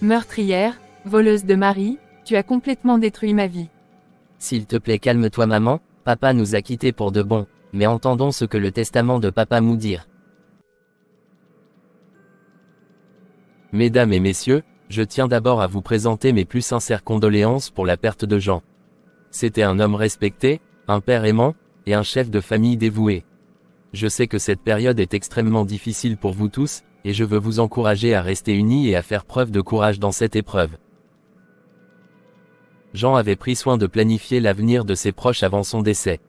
Meurtrière, voleuse de mari, tu as complètement détruit ma vie. S'il te plaît, calme-toi maman, papa nous a quittés pour de bon, mais entendons ce que le testament de papa nous dit. Mesdames et messieurs, je tiens d'abord à vous présenter mes plus sincères condoléances pour la perte de Jean. C'était un homme respecté, un père aimant, et un chef de famille dévoué. Je sais que cette période est extrêmement difficile pour vous tous, et je veux vous encourager à rester unis et à faire preuve de courage dans cette épreuve. Jean avait pris soin de planifier l'avenir de ses proches avant son décès.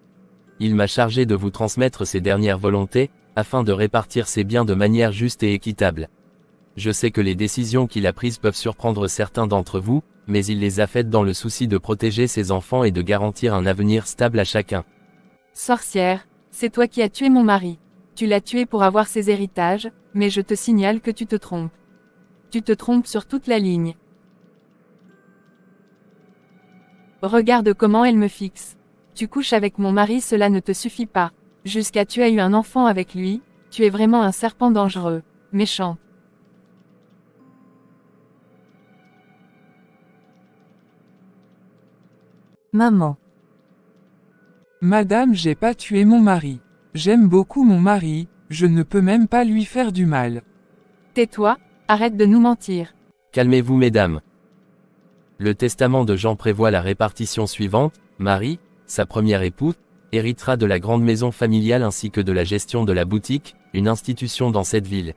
Il m'a chargé de vous transmettre ses dernières volontés, afin de répartir ses biens de manière juste et équitable. Je sais que les décisions qu'il a prises peuvent surprendre certains d'entre vous, mais il les a faites dans le souci de protéger ses enfants et de garantir un avenir stable à chacun. Sorcière, c'est toi qui as tué mon mari. Tu l'as tué pour avoir ses héritages, mais je te signale que tu te trompes. Tu te trompes sur toute la ligne. Regarde comment elle me fixe. Tu couches avec mon mari, cela ne te suffit pas. Jusqu'à tu as eu un enfant avec lui, tu es vraiment un serpent dangereux, méchant. Maman. Madame, j'ai pas tué mon mari. J'aime beaucoup mon mari, je ne peux même pas lui faire du mal. Tais-toi, arrête de nous mentir. Calmez-vous mesdames. Le testament de Jean prévoit la répartition suivante: Marie, sa première épouse, héritera de la grande maison familiale ainsi que de la gestion de la boutique, une institution dans cette ville.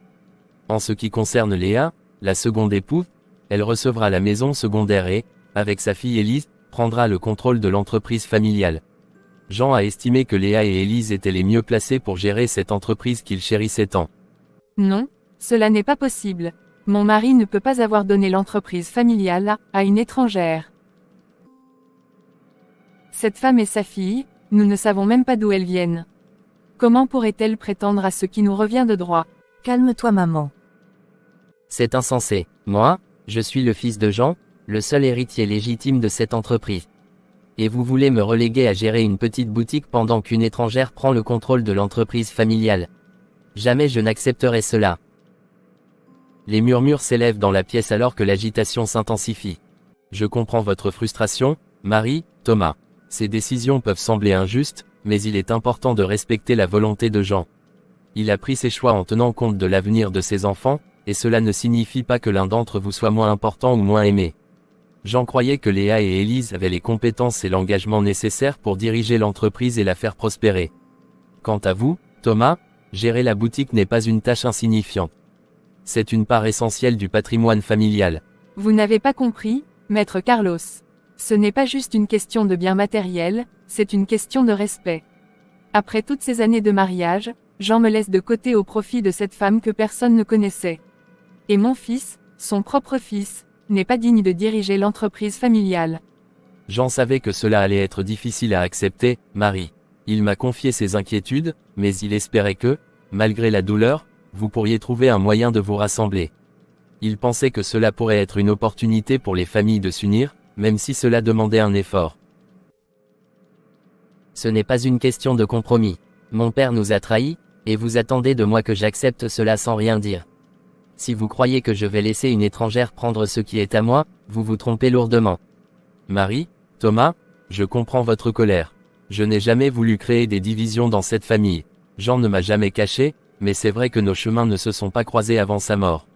En ce qui concerne Léa, la seconde épouse, elle recevra la maison secondaire et, avec sa fille Élise, prendra le contrôle de l'entreprise familiale. Jean a estimé que Léa et Élise étaient les mieux placées pour gérer cette entreprise qu'il chérissait tant. Non, cela n'est pas possible. Mon mari ne peut pas avoir donné l'entreprise familiale à une étrangère. Cette femme et sa fille, nous ne savons même pas d'où elles viennent. Comment pourrait-elle prétendre à ce qui nous revient de droit? Calme-toi maman. C'est insensé. Moi, je suis le fils de Jean, le seul héritier légitime de cette entreprise. Et vous voulez me reléguer à gérer une petite boutique pendant qu'une étrangère prend le contrôle de l'entreprise familiale. Jamais je n'accepterai cela. Les murmures s'élèvent dans la pièce alors que l'agitation s'intensifie. Je comprends votre frustration, Marie, Thomas. Ces décisions peuvent sembler injustes, mais il est important de respecter la volonté de Jean. Il a pris ses choix en tenant compte de l'avenir de ses enfants, et cela ne signifie pas que l'un d'entre vous soit moins important ou moins aimé. Jean croyait que Léa et Élise avaient les compétences et l'engagement nécessaires pour diriger l'entreprise et la faire prospérer. Quant à vous, Thomas, gérer la boutique n'est pas une tâche insignifiante. C'est une part essentielle du patrimoine familial. Vous n'avez pas compris, maître Carlos. Ce n'est pas juste une question de bien matériel, c'est une question de respect. Après toutes ces années de mariage, Jean me laisse de côté au profit de cette femme que personne ne connaissait. Et mon fils, son propre fils, n'est pas digne de diriger l'entreprise familiale. Jean savait que cela allait être difficile à accepter, Marie. Il m'a confié ses inquiétudes, mais il espérait que, malgré la douleur, vous pourriez trouver un moyen de vous rassembler. Il pensait que cela pourrait être une opportunité pour les familles de s'unir, même si cela demandait un effort. Ce n'est pas une question de compromis. Mon père nous a trahis, et vous attendez de moi que j'accepte cela sans rien dire. Si vous croyez que je vais laisser une étrangère prendre ce qui est à moi, vous vous trompez lourdement. Marie, Thomas, je comprends votre colère. Je n'ai jamais voulu créer des divisions dans cette famille. Jean ne m'a jamais caché, mais c'est vrai que nos chemins ne se sont pas croisés avant sa mort.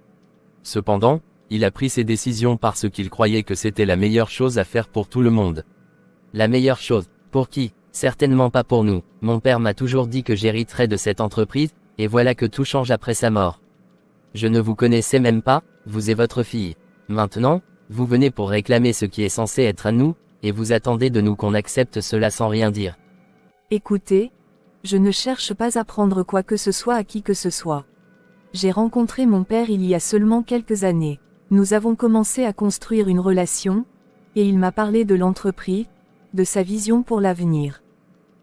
Cependant, il a pris ses décisions parce qu'il croyait que c'était la meilleure chose à faire pour tout le monde. La meilleure chose, pour qui? Certainement pas pour nous. Mon père m'a toujours dit que j'hériterais de cette entreprise, et voilà que tout change après sa mort. Je ne vous connaissais même pas, vous et votre fille. Maintenant, vous venez pour réclamer ce qui est censé être à nous, et vous attendez de nous qu'on accepte cela sans rien dire. Écoutez, je ne cherche pas à prendre quoi que ce soit à qui que ce soit. J'ai rencontré mon père il y a seulement quelques années. Nous avons commencé à construire une relation, et il m'a parlé de l'entreprise, de sa vision pour l'avenir.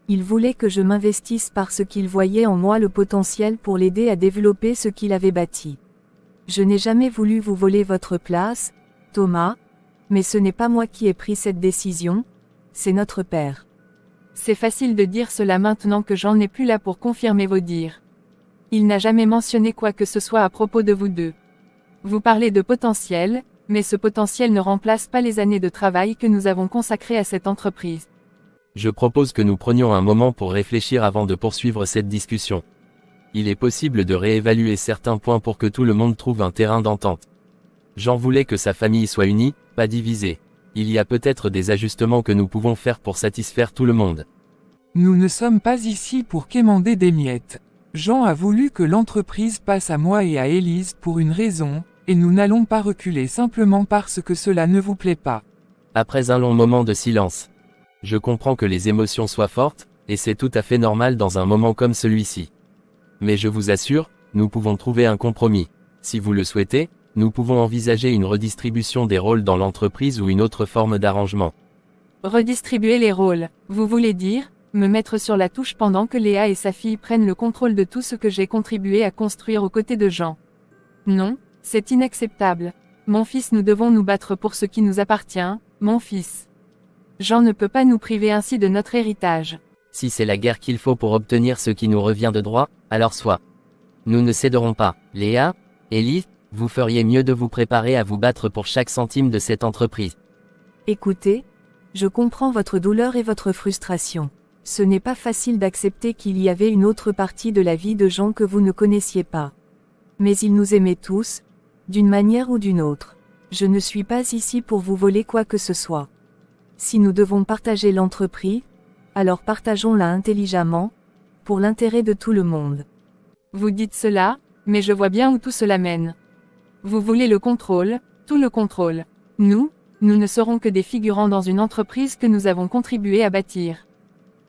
Il voulait que je m'investisse parce qu'il voyait en moi le potentiel pour l'aider à développer ce qu'il avait bâti. Je n'ai jamais voulu vous voler votre place, Thomas, mais ce n'est pas moi qui ai pris cette décision, c'est notre père. C'est facile de dire cela maintenant que Jean n'est plus là pour confirmer vos dires. Il n'a jamais mentionné quoi que ce soit à propos de vous deux. Vous parlez de potentiel, mais ce potentiel ne remplace pas les années de travail que nous avons consacrées à cette entreprise. Je propose que nous prenions un moment pour réfléchir avant de poursuivre cette discussion. Il est possible de réévaluer certains points pour que tout le monde trouve un terrain d'entente. Jean voulait que sa famille soit unie, pas divisée. Il y a peut-être des ajustements que nous pouvons faire pour satisfaire tout le monde. Nous ne sommes pas ici pour quémander des miettes. Jean a voulu que l'entreprise passe à moi et à Élise pour une raison, et nous n'allons pas reculer simplement parce que cela ne vous plaît pas. Après un long moment de silence. Je comprends que les émotions soient fortes, et c'est tout à fait normal dans un moment comme celui-ci. Mais je vous assure, nous pouvons trouver un compromis. Si vous le souhaitez, nous pouvons envisager une redistribution des rôles dans l'entreprise ou une autre forme d'arrangement. Redistribuer les rôles, vous voulez dire, me mettre sur la touche pendant que Léa et sa fille prennent le contrôle de tout ce que j'ai contribué à construire aux côtés de Jean. Non, c'est inacceptable. Mon fils, nous devons nous battre pour ce qui nous appartient, mon fils. Jean ne peut pas nous priver ainsi de notre héritage. Si c'est la guerre qu'il faut pour obtenir ce qui nous revient de droit, alors soit. Nous ne céderons pas. Léa, Élise, vous feriez mieux de vous préparer à vous battre pour chaque centime de cette entreprise. Écoutez, je comprends votre douleur et votre frustration. Ce n'est pas facile d'accepter qu'il y avait une autre partie de la vie de Jean que vous ne connaissiez pas. Mais il nous aimait tous, d'une manière ou d'une autre. Je ne suis pas ici pour vous voler quoi que ce soit. Si nous devons partager l'entreprise, alors partageons-la intelligemment, pour l'intérêt de tout le monde. Vous dites cela, mais je vois bien où tout cela mène. Vous voulez le contrôle, tout le contrôle. Nous ne serons que des figurants dans une entreprise que nous avons contribué à bâtir.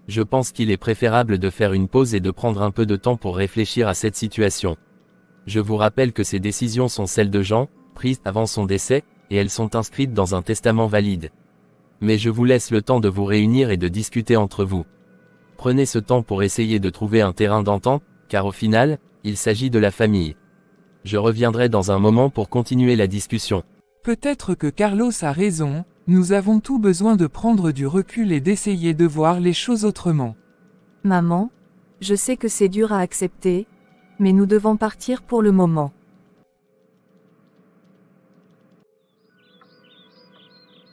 Je pense qu'il est préférable de faire une pause et de prendre un peu de temps pour réfléchir à cette situation. Je vous rappelle que ces décisions sont celles de Jean, prises avant son décès, et elles sont inscrites dans un testament valide. Mais je vous laisse le temps de vous réunir et de discuter entre vous. Prenez ce temps pour essayer de trouver un terrain d'entente, car au final, il s'agit de la famille. Je reviendrai dans un moment pour continuer la discussion. Peut-être que Carlos a raison, nous avons tout besoin de prendre du recul et d'essayer de voir les choses autrement. Maman, je sais que c'est dur à accepter, mais nous devons partir pour le moment.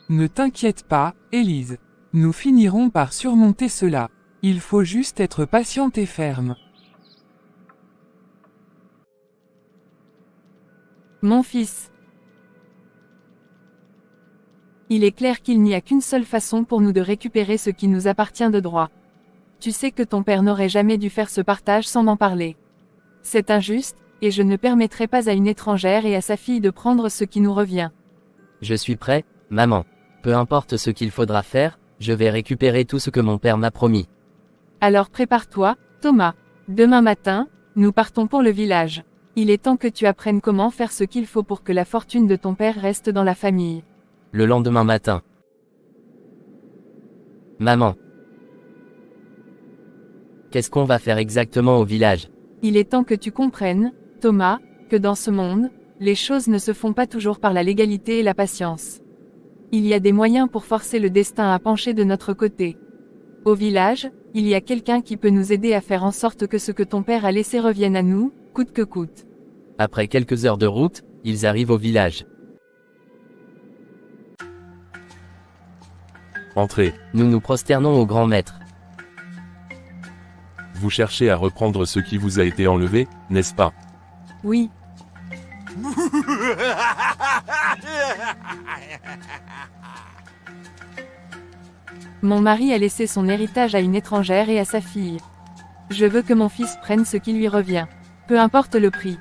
Ne t'inquiète pas, Élise. Nous finirons par surmonter cela. Il faut juste être patiente et ferme. Mon fils. Il est clair qu'il n'y a qu'une seule façon pour nous de récupérer ce qui nous appartient de droit. Tu sais que ton père n'aurait jamais dû faire ce partage sans m'en parler. C'est injuste, et je ne permettrai pas à une étrangère et à sa fille de prendre ce qui nous revient. Je suis prêt, maman. Peu importe ce qu'il faudra faire, je vais récupérer tout ce que mon père m'a promis. Alors prépare-toi, Thomas. Demain matin, nous partons pour le village. Il est temps que tu apprennes comment faire ce qu'il faut pour que la fortune de ton père reste dans la famille. Le lendemain matin. Maman. Qu'est-ce qu'on va faire exactement au village? Il est temps que tu comprennes, Thomas, que dans ce monde, les choses ne se font pas toujours par la légalité et la patience. Il y a des moyens pour forcer le destin à pencher de notre côté. Au village, il y a quelqu'un qui peut nous aider à faire en sorte que ce que ton père a laissé revienne à nous, coûte que coûte. Après quelques heures de route, ils arrivent au village. Entrez. Nous nous prosternons au grand maître. Vous cherchez à reprendre ce qui vous a été enlevé, n'est-ce pas? Oui. Mon mari a laissé son héritage à une étrangère et à sa fille. Je veux que mon fils prenne ce qui lui revient. Peu importe le prix.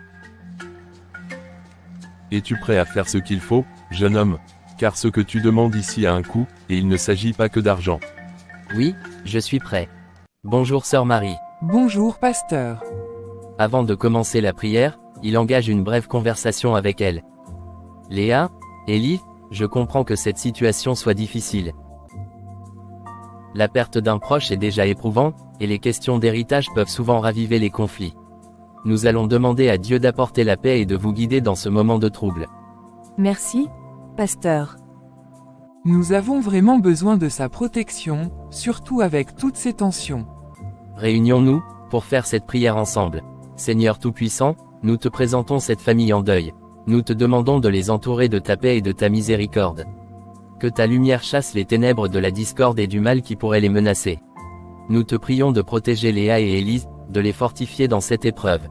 Es-tu prêt à faire ce qu'il faut, jeune homme? Car ce que tu demandes ici a un coût, et il ne s'agit pas que d'argent. Oui, je suis prêt. Bonjour sœur Marie. Bonjour pasteur. Avant de commencer la prière, il engage une brève conversation avec elle. Léa, Élie, je comprends que cette situation soit difficile. La perte d'un proche est déjà éprouvante, et les questions d'héritage peuvent souvent raviver les conflits. Nous allons demander à Dieu d'apporter la paix et de vous guider dans ce moment de trouble. Merci, pasteur. Nous avons vraiment besoin de sa protection, surtout avec toutes ces tensions. Réunions-nous, pour faire cette prière ensemble. Seigneur Tout-Puissant, nous te présentons cette famille en deuil. Nous te demandons de les entourer de ta paix et de ta miséricorde. Que ta lumière chasse les ténèbres de la discorde et du mal qui pourrait les menacer. Nous te prions de protéger Léa et Élise, de les fortifier dans cette épreuve.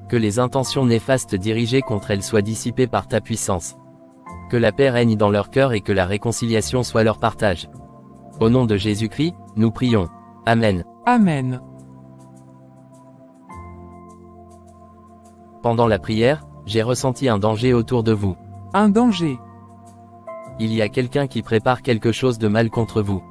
Que les intentions néfastes dirigées contre elles soient dissipées par ta puissance. Que la paix règne dans leur cœur et que la réconciliation soit leur partage. Au nom de Jésus-Christ, nous prions. Amen. Amen. Pendant la prière, j'ai ressenti un danger autour de vous. Un danger. Il y a quelqu'un qui prépare quelque chose de mal contre vous.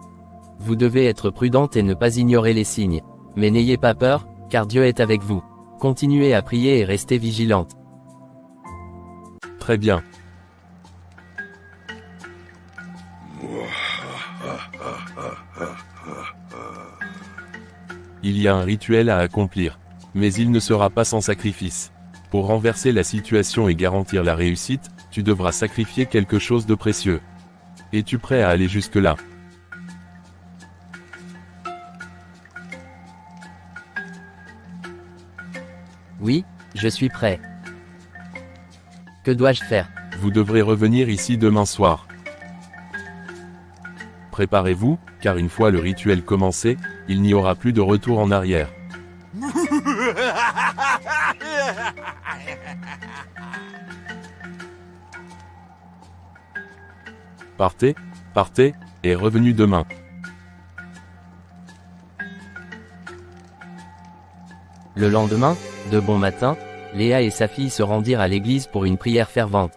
Vous devez être prudente et ne pas ignorer les signes. Mais n'ayez pas peur, car Dieu est avec vous. Continuez à prier et restez vigilante. Très bien. Il y a un rituel à accomplir. Mais il ne sera pas sans sacrifice. Pour renverser la situation et garantir la réussite, tu devras sacrifier quelque chose de précieux. Es-tu prêt à aller jusque-là? Oui, je suis prêt. Que dois-je faire? Vous devrez revenir ici demain soir. Préparez-vous, car une fois le rituel commencé, il n'y aura plus de retour en arrière. Partez, et revenez demain. Le lendemain, de bon matin, Léa et sa fille se rendirent à l'église pour une prière fervente.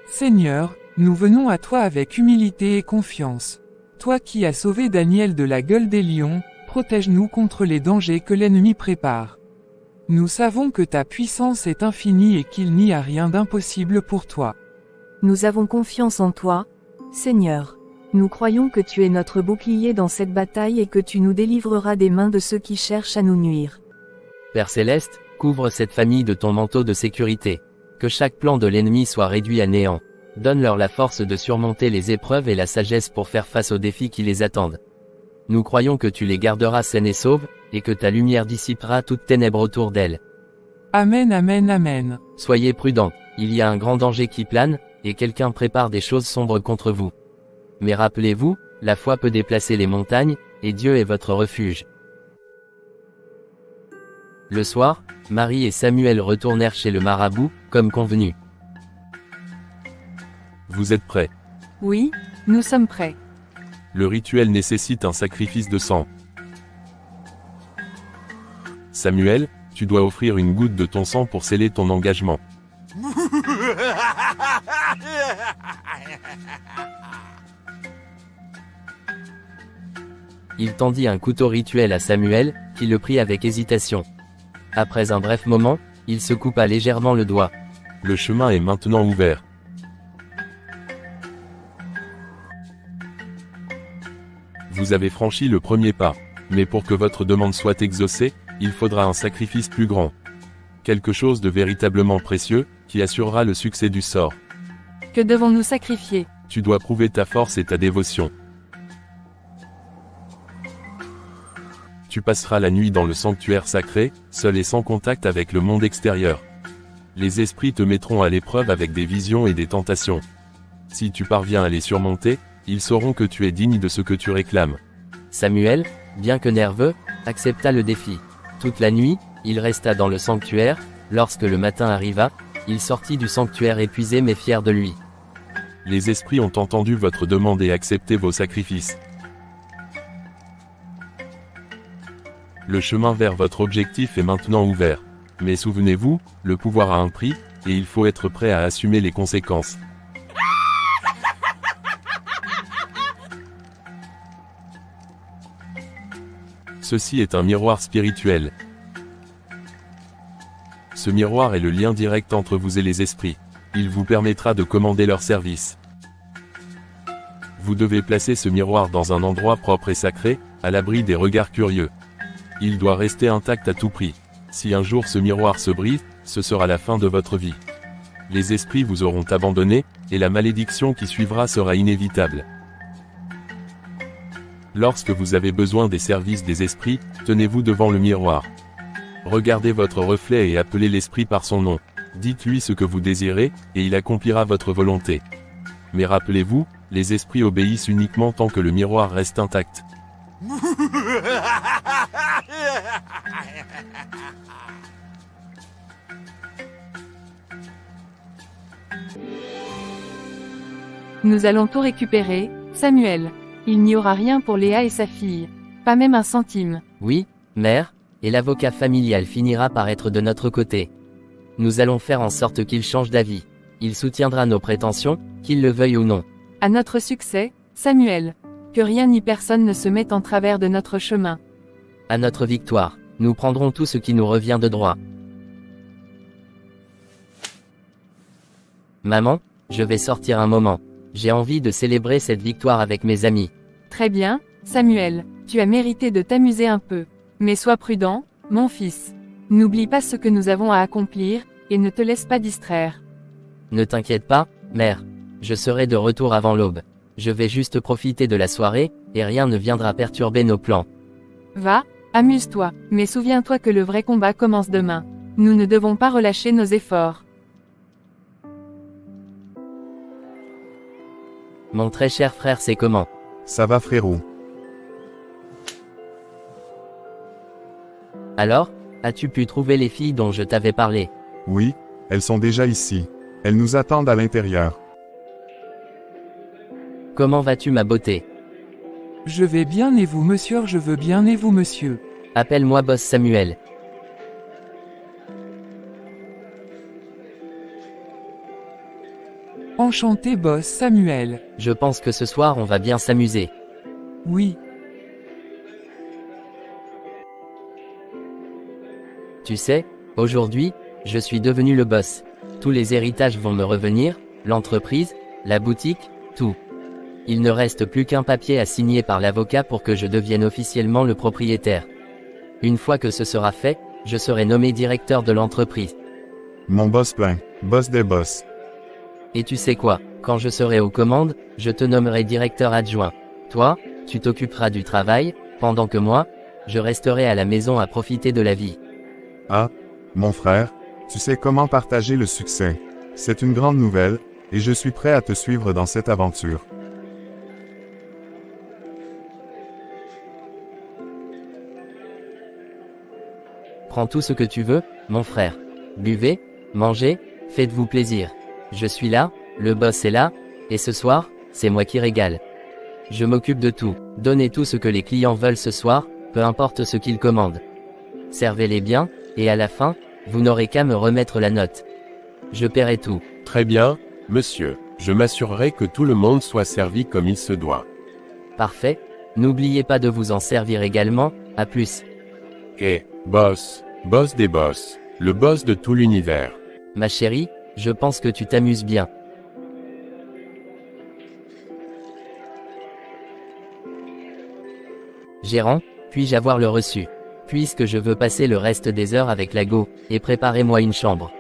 Seigneur, nous venons à toi avec humilité et confiance. Toi qui as sauvé Daniel de la gueule des lions, protège-nous contre les dangers que l'ennemi prépare. Nous savons que ta puissance est infinie et qu'il n'y a rien d'impossible pour toi. Nous avons confiance en toi, Seigneur. Nous croyons que tu es notre bouclier dans cette bataille et que tu nous délivreras des mains de ceux qui cherchent à nous nuire. Père Céleste, couvre cette famille de ton manteau de sécurité. Que chaque plan de l'ennemi soit réduit à néant. Donne-leur la force de surmonter les épreuves et la sagesse pour faire face aux défis qui les attendent. Nous croyons que tu les garderas saines et sauves, et que ta lumière dissipera toute ténèbre autour d'elles. Amen, amen, amen. Soyez prudents, il y a un grand danger qui plane, et quelqu'un prépare des choses sombres contre vous. Mais rappelez-vous, la foi peut déplacer les montagnes, et Dieu est votre refuge. Le soir, Marie et Samuel retournèrent chez le marabout, comme convenu. Vous êtes prêts? Oui, nous sommes prêts. Le rituel nécessite un sacrifice de sang. Samuel, tu dois offrir une goutte de ton sang pour sceller ton engagement. Il tendit un couteau rituel à Samuel, qui le prit avec hésitation. Après un bref moment, il se coupa légèrement le doigt. Le chemin est maintenant ouvert. Vous avez franchi le premier pas, mais pour que votre demande soit exaucée, il faudra un sacrifice plus grand. Quelque chose de véritablement précieux, qui assurera le succès du sort. Que devons-nous sacrifier? Tu dois prouver ta force et ta dévotion. Tu passeras la nuit dans le sanctuaire sacré, seul et sans contact avec le monde extérieur. Les esprits te mettront à l'épreuve avec des visions et des tentations. Si tu parviens à les surmonter, ils sauront que tu es digne de ce que tu réclames. Samuel, bien que nerveux, accepta le défi. Toute la nuit, il resta dans le sanctuaire. Lorsque le matin arriva, il sortit du sanctuaire épuisé mais fier de lui. Les esprits ont entendu votre demande et accepté vos sacrifices. Le chemin vers votre objectif est maintenant ouvert. Mais souvenez-vous, le pouvoir a un prix, et il faut être prêt à assumer les conséquences. Ceci est un miroir spirituel. Ce miroir est le lien direct entre vous et les esprits. Il vous permettra de commander leur service. Vous devez placer ce miroir dans un endroit propre et sacré, à l'abri des regards curieux. Il doit rester intact à tout prix. Si un jour ce miroir se brise, ce sera la fin de votre vie. Les esprits vous auront abandonné, et la malédiction qui suivra sera inévitable. Lorsque vous avez besoin des services des esprits, tenez-vous devant le miroir. Regardez votre reflet et appelez l'esprit par son nom. Dites-lui ce que vous désirez, et il accomplira votre volonté. Mais rappelez-vous, les esprits obéissent uniquement tant que le miroir reste intact. Nous allons tout récupérer, Samuel. Il n'y aura rien pour Léa et sa fille. Pas même un centime. Oui, mère, et l'avocat familial finira par être de notre côté. Nous allons faire en sorte qu'il change d'avis. Il soutiendra nos prétentions, qu'il le veuille ou non. À notre succès, Samuel. Que rien ni personne ne se mette en travers de notre chemin. À notre victoire, nous prendrons tout ce qui nous revient de droit. Maman, je vais sortir un moment. J'ai envie de célébrer cette victoire avec mes amis. Très bien, Samuel. Tu as mérité de t'amuser un peu. Mais sois prudent, mon fils. N'oublie pas ce que nous avons à accomplir, et ne te laisse pas distraire. Ne t'inquiète pas, mère. Je serai de retour avant l'aube. Je vais juste profiter de la soirée, et rien ne viendra perturber nos plans. Va, amuse-toi, mais souviens-toi que le vrai combat commence demain. Nous ne devons pas relâcher nos efforts. Mon très cher frère, c'est comment? Ça va frérot. Alors, as-tu pu trouver les filles dont je t'avais parlé? Oui, elles sont déjà ici. Elles nous attendent à l'intérieur. Comment vas-tu ma beauté? Je vais bien et vous monsieur, je veux bien et vous monsieur. Appelle-moi boss Samuel. Enchanté boss Samuel. Je pense que ce soir on va bien s'amuser. Oui, Tu sais, aujourd'hui, je suis devenu le boss. Tous les héritages vont me revenir, l'entreprise, la boutique, tout. Il ne reste plus qu'un papier à signer par l'avocat pour que je devienne officiellement le propriétaire. Une fois que ce sera fait, je serai nommé directeur de l'entreprise. Mon boss plein. Boss des boss. Et tu sais quoi, quand je serai aux commandes, je te nommerai directeur adjoint. Toi, tu t'occuperas du travail, pendant que moi, je resterai à la maison à profiter de la vie. Ah, mon frère, tu sais comment partager le succès. C'est une grande nouvelle, et je suis prêt à te suivre dans cette aventure. Prends tout ce que tu veux, mon frère. Buvez, mangez, faites-vous plaisir. Je suis là, le boss est là, et ce soir, c'est moi qui régale. Je m'occupe de tout. Donnez tout ce que les clients veulent ce soir, peu importe ce qu'ils commandent. Servez-les bien, et à la fin, vous n'aurez qu'à me remettre la note. Je paierai tout. Très bien, monsieur. Je m'assurerai que tout le monde soit servi comme il se doit. Parfait. N'oubliez pas de vous en servir également, à plus. Et, boss, boss des boss, le boss de tout l'univers. Ma chérie, je pense que tu t'amuses bien. Gérant, puis-je avoir le reçu? Puisque je veux passer le reste des heures avec la go, et préparez-moi une chambre.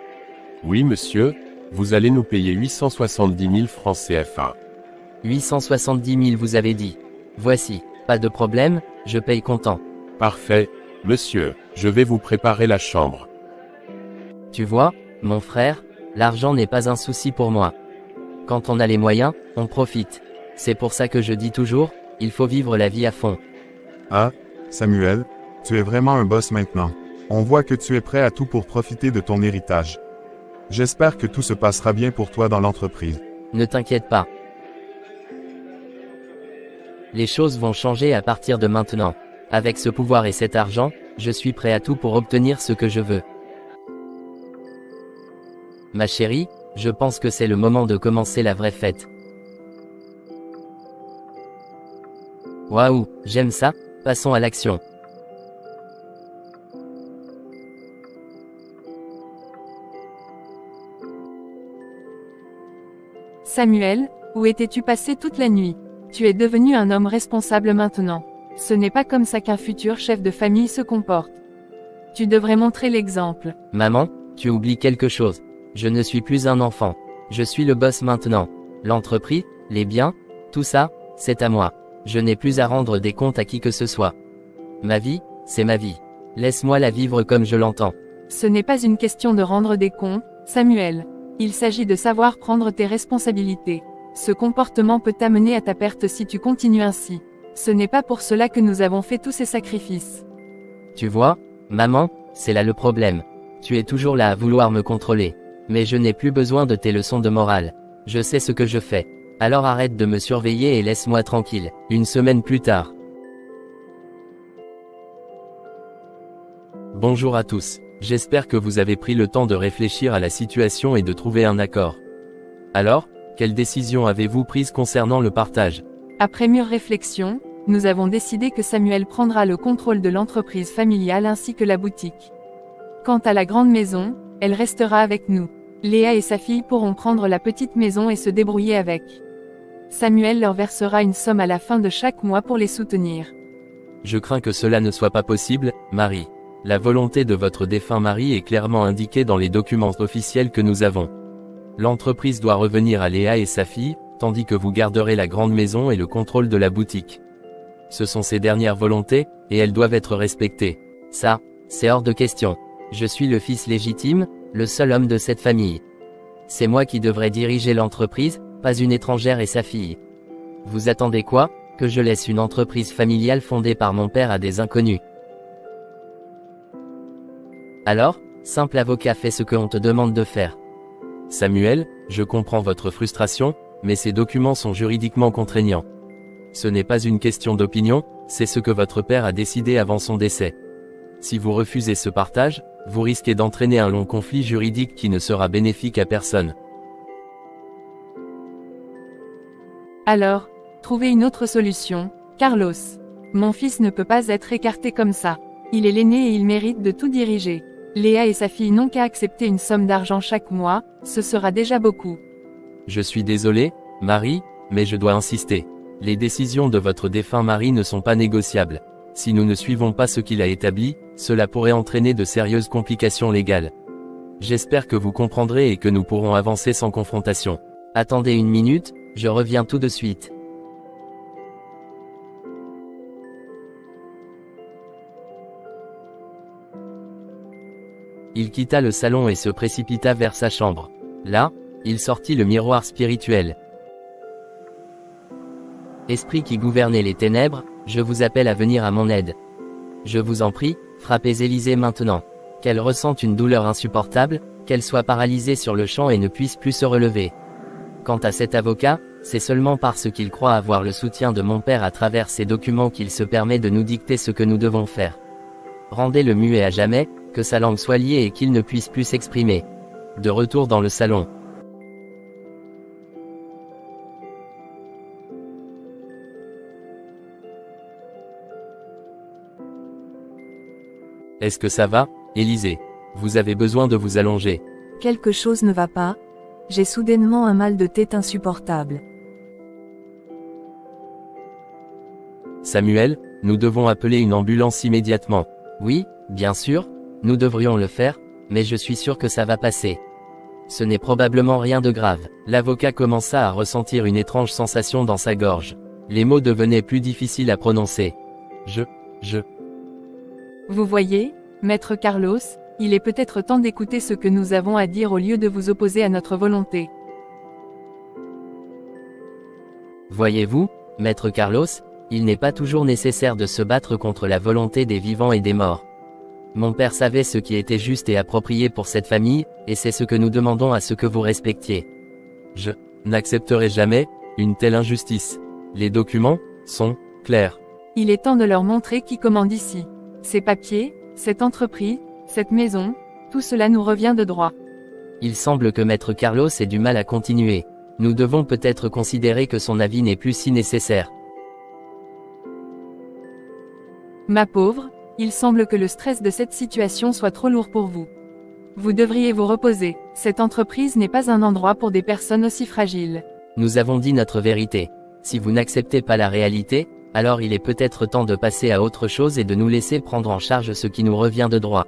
Oui monsieur, vous allez nous payer 870 000 francs CFA. 870 000 vous avez dit. Voici, pas de problème, je paye comptant. Parfait, monsieur, je vais vous préparer la chambre. Tu vois, mon frère, l'argent n'est pas un souci pour moi. Quand on a les moyens, on profite. C'est pour ça que je dis toujours, il faut vivre la vie à fond. Ah, Samuel, tu es vraiment un boss maintenant. On voit que tu es prêt à tout pour profiter de ton héritage. J'espère que tout se passera bien pour toi dans l'entreprise. Ne t'inquiète pas. Les choses vont changer à partir de maintenant. Avec ce pouvoir et cet argent, je suis prêt à tout pour obtenir ce que je veux. Ma chérie, je pense que c'est le moment de commencer la vraie fête. Waouh, j'aime ça, passons à l'action. Samuel, où étais-tu passé toute la nuit? Tu es devenu un homme responsable maintenant. Ce n'est pas comme ça qu'un futur chef de famille se comporte. Tu devrais montrer l'exemple. Maman, tu oublies quelque chose. Je ne suis plus un enfant. Je suis le boss maintenant. L'entreprise, les biens, tout ça, c'est à moi. Je n'ai plus à rendre des comptes à qui que ce soit. Ma vie, c'est ma vie. Laisse-moi la vivre comme je l'entends. Ce n'est pas une question de rendre des comptes, Samuel. Il s'agit de savoir prendre tes responsabilités. Ce comportement peut t'amener à ta perte si tu continues ainsi. Ce n'est pas pour cela que nous avons fait tous ces sacrifices. Tu vois, maman, c'est là le problème. Tu es toujours là à vouloir me contrôler. Mais je n'ai plus besoin de tes leçons de morale. Je sais ce que je fais. Alors arrête de me surveiller et laisse-moi tranquille. Une semaine plus tard. Bonjour à tous. J'espère que vous avez pris le temps de réfléchir à la situation et de trouver un accord. Alors, quelle décision avez-vous prise concernant le partage? Après mûre réflexion, nous avons décidé que Samuel prendra le contrôle de l'entreprise familiale ainsi que la boutique. Quant à la grande maison, elle restera avec nous. Léa et sa fille pourront prendre la petite maison et se débrouiller avec. Samuel leur versera une somme à la fin de chaque mois pour les soutenir. Je crains que cela ne soit pas possible, Marie. La volonté de votre défunt mari est clairement indiquée dans les documents officiels que nous avons. L'entreprise doit revenir à Léa et sa fille, tandis que vous garderez la grande maison et le contrôle de la boutique. Ce sont ses dernières volontés, et elles doivent être respectées. Ça, c'est hors de question. Je suis le fils légitime, le seul homme de cette famille. C'est moi qui devrais diriger l'entreprise, pas une étrangère et sa fille. Vous attendez quoi? Que je laisse une entreprise familiale fondée par mon père à des inconnus? Alors, simple avocat, fais ce qu'on te demande de faire. Samuel, je comprends votre frustration, mais ces documents sont juridiquement contraignants. Ce n'est pas une question d'opinion, c'est ce que votre père a décidé avant son décès. Si vous refusez ce partage, vous risquez d'entraîner un long conflit juridique qui ne sera bénéfique à personne. Alors, trouvez une autre solution, Carlos. Mon fils ne peut pas être écarté comme ça. Il est l'aîné et il mérite de tout diriger. Léa et sa fille n'ont qu'à accepter une somme d'argent chaque mois, ce sera déjà beaucoup. Je suis désolé, Marie, mais je dois insister. Les décisions de votre défunt mari ne sont pas négociables. Si nous ne suivons pas ce qu'il a établi, cela pourrait entraîner de sérieuses complications légales. J'espère que vous comprendrez et que nous pourrons avancer sans confrontation. Attendez une minute, je reviens tout de suite. Il quitta le salon et se précipita vers sa chambre. Là, il sortit le miroir spirituel. Esprit qui gouvernez les ténèbres, je vous appelle à venir à mon aide. Je vous en prie, frappez Élisée maintenant. Qu'elle ressente une douleur insupportable, qu'elle soit paralysée sur le champ et ne puisse plus se relever. Quant à cet avocat, c'est seulement parce qu'il croit avoir le soutien de mon père à travers ces documents qu'il se permet de nous dicter ce que nous devons faire. Rendez-le muet à jamais, que sa langue soit liée et qu'il ne puisse plus s'exprimer. De retour dans le salon. Est-ce que ça va, Élisée? Vous avez besoin de vous allonger. Quelque chose ne va pas. J'ai soudainement un mal de tête insupportable. Samuel, nous devons appeler une ambulance immédiatement. Oui, bien sûr, nous devrions le faire, mais je suis sûr que ça va passer. Ce n'est probablement rien de grave. L'avocat commença à ressentir une étrange sensation dans sa gorge. Les mots devenaient plus difficiles à prononcer. Vous voyez, Maître Carlos, il est peut-être temps d'écouter ce que nous avons à dire au lieu de vous opposer à notre volonté. Voyez-vous, Maître Carlos, il n'est pas toujours nécessaire de se battre contre la volonté des vivants et des morts. Mon père savait ce qui était juste et approprié pour cette famille, et c'est ce que nous demandons à ce que vous respectiez. Je n'accepterai jamais une telle injustice. Les documents sont clairs. Il est temps de leur montrer qui commande ici. Ces papiers, cette entreprise, cette maison, tout cela nous revient de droit. Il semble que Maître Carlos ait du mal à continuer. Nous devons peut-être considérer que son avis n'est plus si nécessaire. Ma pauvre, il semble que le stress de cette situation soit trop lourd pour vous. Vous devriez vous reposer. Cette entreprise n'est pas un endroit pour des personnes aussi fragiles. Nous avons dit notre vérité. Si vous n'acceptez pas la réalité, alors il est peut-être temps de passer à autre chose et de nous laisser prendre en charge ce qui nous revient de droit.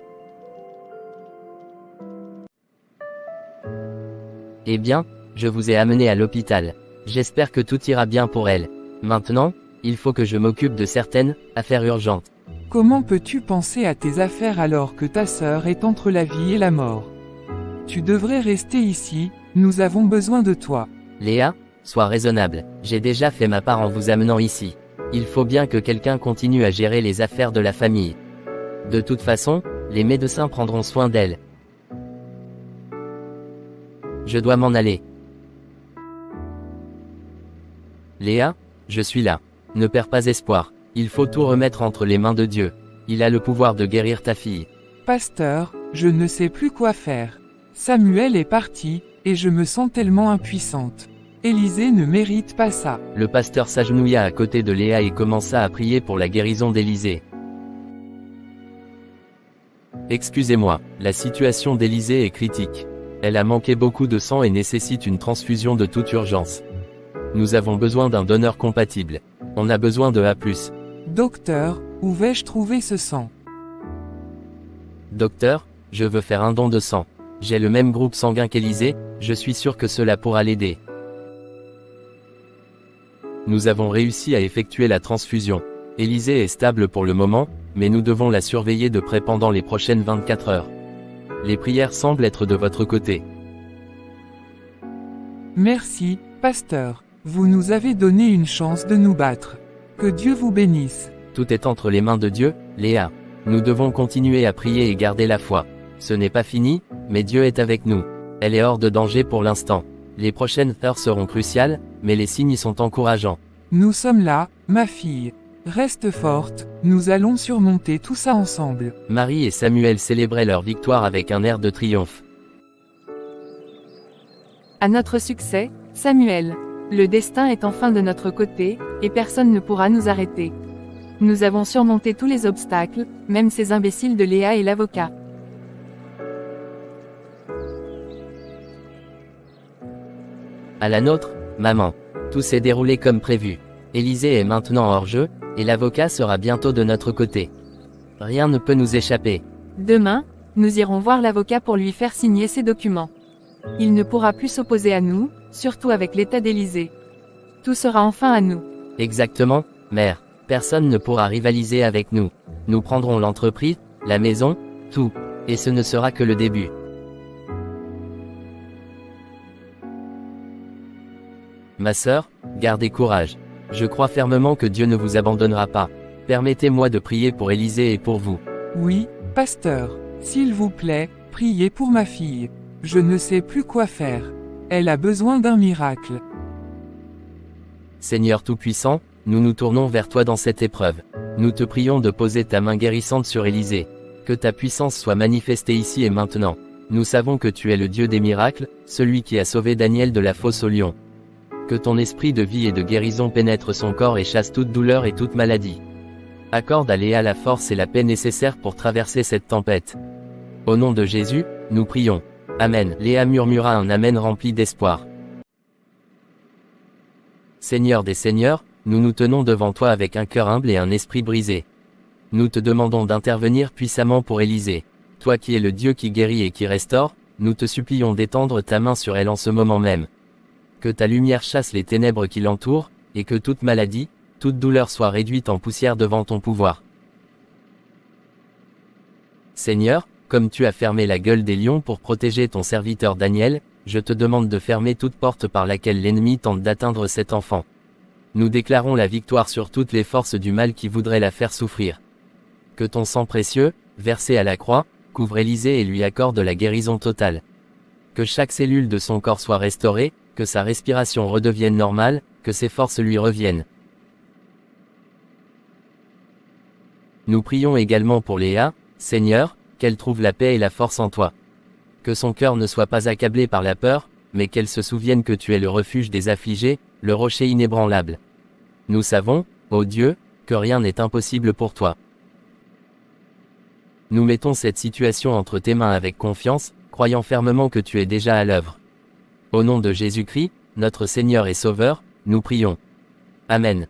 Eh bien, je vous ai amené à l'hôpital. J'espère que tout ira bien pour elle. Maintenant, il faut que je m'occupe de certaines affaires urgentes. Comment peux-tu penser à tes affaires alors que ta sœur est entre la vie et la mort? Tu devrais rester ici, nous avons besoin de toi. Léa, sois raisonnable, j'ai déjà fait ma part en vous amenant ici. Il faut bien que quelqu'un continue à gérer les affaires de la famille. De toute façon, les médecins prendront soin d'elle. Je dois m'en aller. Léa, je suis là. Ne perds pas espoir. Il faut tout remettre entre les mains de Dieu. Il a le pouvoir de guérir ta fille. Pasteur, je ne sais plus quoi faire. Samuel est parti, et je me sens tellement impuissante. Élisée ne mérite pas ça. Le pasteur s'agenouilla à côté de Léa et commença à prier pour la guérison d'Élisée. Excusez-moi, la situation d'Élisée est critique. Elle a manqué beaucoup de sang et nécessite une transfusion de toute urgence. Nous avons besoin d'un donneur compatible. On a besoin de A+. Docteur, où vais-je trouver ce sang? Docteur, je veux faire un don de sang. J'ai le même groupe sanguin qu'Élisée, je suis sûr que cela pourra l'aider. Nous avons réussi à effectuer la transfusion. Élisée est stable pour le moment, mais nous devons la surveiller de près pendant les prochaines 24 heures. Les prières semblent être de votre côté. Merci, pasteur. Vous nous avez donné une chance de nous battre. Que Dieu vous bénisse. Tout est entre les mains de Dieu, Léa. Nous devons continuer à prier et garder la foi. Ce n'est pas fini, mais Dieu est avec nous. Elle est hors de danger pour l'instant. Les prochaines heures seront cruciales, mais les signes sont encourageants. Nous sommes là, ma fille. Reste forte, nous allons surmonter tout ça ensemble. Marie et Samuel célébraient leur victoire avec un air de triomphe. À notre succès, Samuel. Le destin est enfin de notre côté, et personne ne pourra nous arrêter. Nous avons surmonté tous les obstacles, même ces imbéciles de Léa et l'avocat. À la nôtre, maman. Tout s'est déroulé comme prévu. Élisée est maintenant hors jeu, et l'avocat sera bientôt de notre côté. Rien ne peut nous échapper. Demain, nous irons voir l'avocat pour lui faire signer ses documents. Il ne pourra plus s'opposer à nous, surtout avec l'état d'Élysée. Tout sera enfin à nous. Exactement, mère. Personne ne pourra rivaliser avec nous. Nous prendrons l'entreprise, la maison, tout. Et ce ne sera que le début. Ma sœur, gardez courage. Je crois fermement que Dieu ne vous abandonnera pas. Permettez-moi de prier pour Élisée et pour vous. Oui, pasteur. S'il vous plaît, priez pour ma fille. Je ne sais plus quoi faire. Elle a besoin d'un miracle. Seigneur Tout-Puissant, nous nous tournons vers toi dans cette épreuve. Nous te prions de poser ta main guérissante sur Élisée. Que ta puissance soit manifestée ici et maintenant. Nous savons que tu es le Dieu des miracles, celui qui a sauvé Daniel de la fosse au lion. Que ton esprit de vie et de guérison pénètre son corps et chasse toute douleur et toute maladie. Accorde à Léa la force et la paix nécessaires pour traverser cette tempête. Au nom de Jésus, nous prions. Amen. Léa murmura un Amen rempli d'espoir. Seigneur des Seigneurs, nous nous tenons devant toi avec un cœur humble et un esprit brisé. Nous te demandons d'intervenir puissamment pour Élisée. Toi qui es le Dieu qui guérit et qui restaure, nous te supplions d'étendre ta main sur elle en ce moment même. Que ta lumière chasse les ténèbres qui l'entourent, et que toute maladie, toute douleur soit réduite en poussière devant ton pouvoir. Seigneur, comme tu as fermé la gueule des lions pour protéger ton serviteur Daniel, je te demande de fermer toute porte par laquelle l'ennemi tente d'atteindre cet enfant. Nous déclarons la victoire sur toutes les forces du mal qui voudraient la faire souffrir. Que ton sang précieux, versé à la croix, couvre Élisée et lui accorde la guérison totale. Que chaque cellule de son corps soit restaurée, que sa respiration redevienne normale, que ses forces lui reviennent. Nous prions également pour Léa, Seigneur, qu'elle trouve la paix et la force en toi. Que son cœur ne soit pas accablé par la peur, mais qu'elle se souvienne que tu es le refuge des affligés, le rocher inébranlable. Nous savons, ô Dieu, que rien n'est impossible pour toi. Nous mettons cette situation entre tes mains avec confiance, croyant fermement que tu es déjà à l'œuvre. Au nom de Jésus-Christ, notre Seigneur et Sauveur, nous prions. Amen.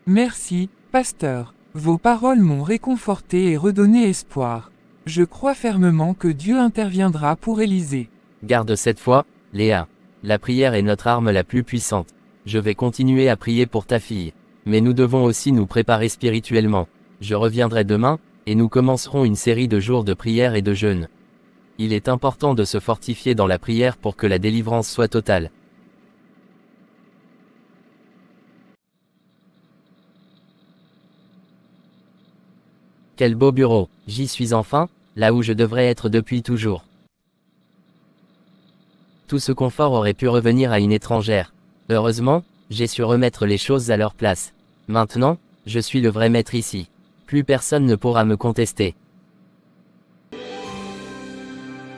Merci, pasteur. Vos paroles m'ont réconforté et redonné espoir. Je crois fermement que Dieu interviendra pour Élisée. Garde cette foi, Léa. La prière est notre arme la plus puissante. Je vais continuer à prier pour ta fille. Mais nous devons aussi nous préparer spirituellement. Je reviendrai demain, et nous commencerons une série de jours de prière et de jeûne. Il est important de se fortifier dans la prière pour que la délivrance soit totale. Quel beau bureau, j'y suis enfin, là où je devrais être depuis toujours. Tout ce confort aurait pu revenir à une étrangère. Heureusement, j'ai su remettre les choses à leur place. Maintenant, je suis le vrai maître ici. Plus personne ne pourra me contester.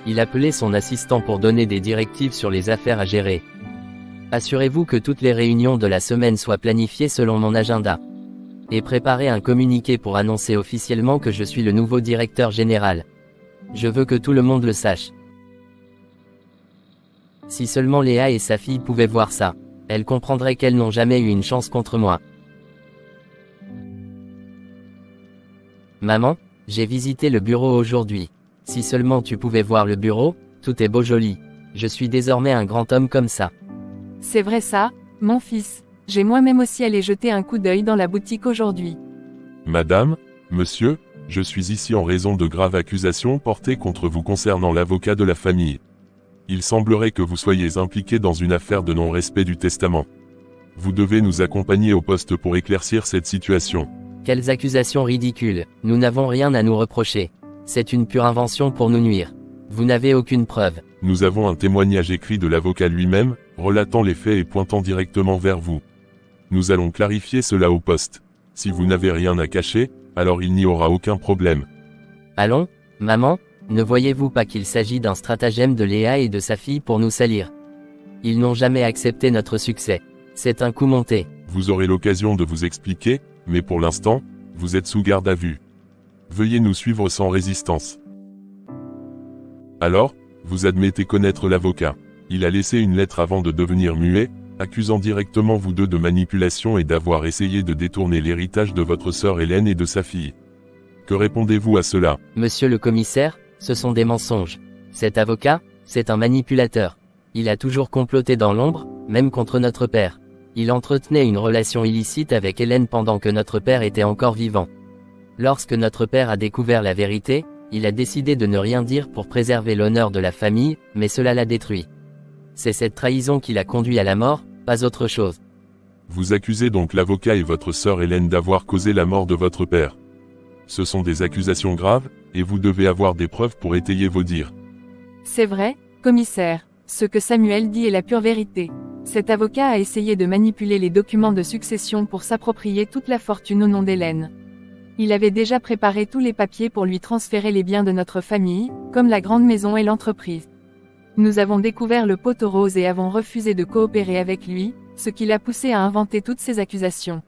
Il appelait son assistant pour donner des directives sur les affaires à gérer. Assurez-vous que toutes les réunions de la semaine soient planifiées selon mon agenda. Et préparez un communiqué pour annoncer officiellement que je suis le nouveau directeur général. Je veux que tout le monde le sache. Si seulement Léa et sa fille pouvaient voir ça, elles comprendraient qu'elles n'ont jamais eu une chance contre moi. Maman, j'ai visité le bureau aujourd'hui. Si seulement tu pouvais voir le bureau, tout est beau joli. Je suis désormais un grand homme comme ça. C'est vrai ça, mon fils. J'ai moi-même aussi allé jeter un coup d'œil dans la boutique aujourd'hui. Madame, monsieur, je suis ici en raison de graves accusations portées contre vous concernant l'avocat de la famille. Il semblerait que vous soyez impliqué dans une affaire de non-respect du testament. Vous devez nous accompagner au poste pour éclaircir cette situation. Quelles accusations ridicules, nous n'avons rien à nous reprocher. C'est une pure invention pour nous nuire. Vous n'avez aucune preuve. Nous avons un témoignage écrit de l'avocat lui-même, relatant les faits et pointant directement vers vous. Nous allons clarifier cela au poste. Si vous n'avez rien à cacher, alors il n'y aura aucun problème. Allons, maman, ne voyez-vous pas qu'il s'agit d'un stratagème de Léa et de sa fille pour nous salir? Ils n'ont jamais accepté notre succès. C'est un coup monté. Vous aurez l'occasion de vous expliquer, mais pour l'instant, vous êtes sous garde à vue. Veuillez nous suivre sans résistance. Alors, vous admettez connaître l'avocat. Il a laissé une lettre avant de devenir muet, accusant directement vous deux de manipulation et d'avoir essayé de détourner l'héritage de votre sœur Hélène et de sa fille. Que répondez-vous à cela? Monsieur le commissaire, ce sont des mensonges. Cet avocat, c'est un manipulateur. Il a toujours comploté dans l'ombre, même contre notre père. Il entretenait une relation illicite avec Hélène pendant que notre père était encore vivant. Lorsque notre père a découvert la vérité, il a décidé de ne rien dire pour préserver l'honneur de la famille, mais cela l'a détruit. C'est cette trahison qui l'a conduit à la mort, pas autre chose. Vous accusez donc l'avocat et votre sœur Hélène d'avoir causé la mort de votre père. Ce sont des accusations graves, et vous devez avoir des preuves pour étayer vos dires. C'est vrai, commissaire. Ce que Samuel dit est la pure vérité. Cet avocat a essayé de manipuler les documents de succession pour s'approprier toute la fortune au nom d'Hélène. Il avait déjà préparé tous les papiers pour lui transférer les biens de notre famille, comme la grande maison et l'entreprise. Nous avons découvert le pot aux roses et avons refusé de coopérer avec lui, ce qui l'a poussé à inventer toutes ces accusations.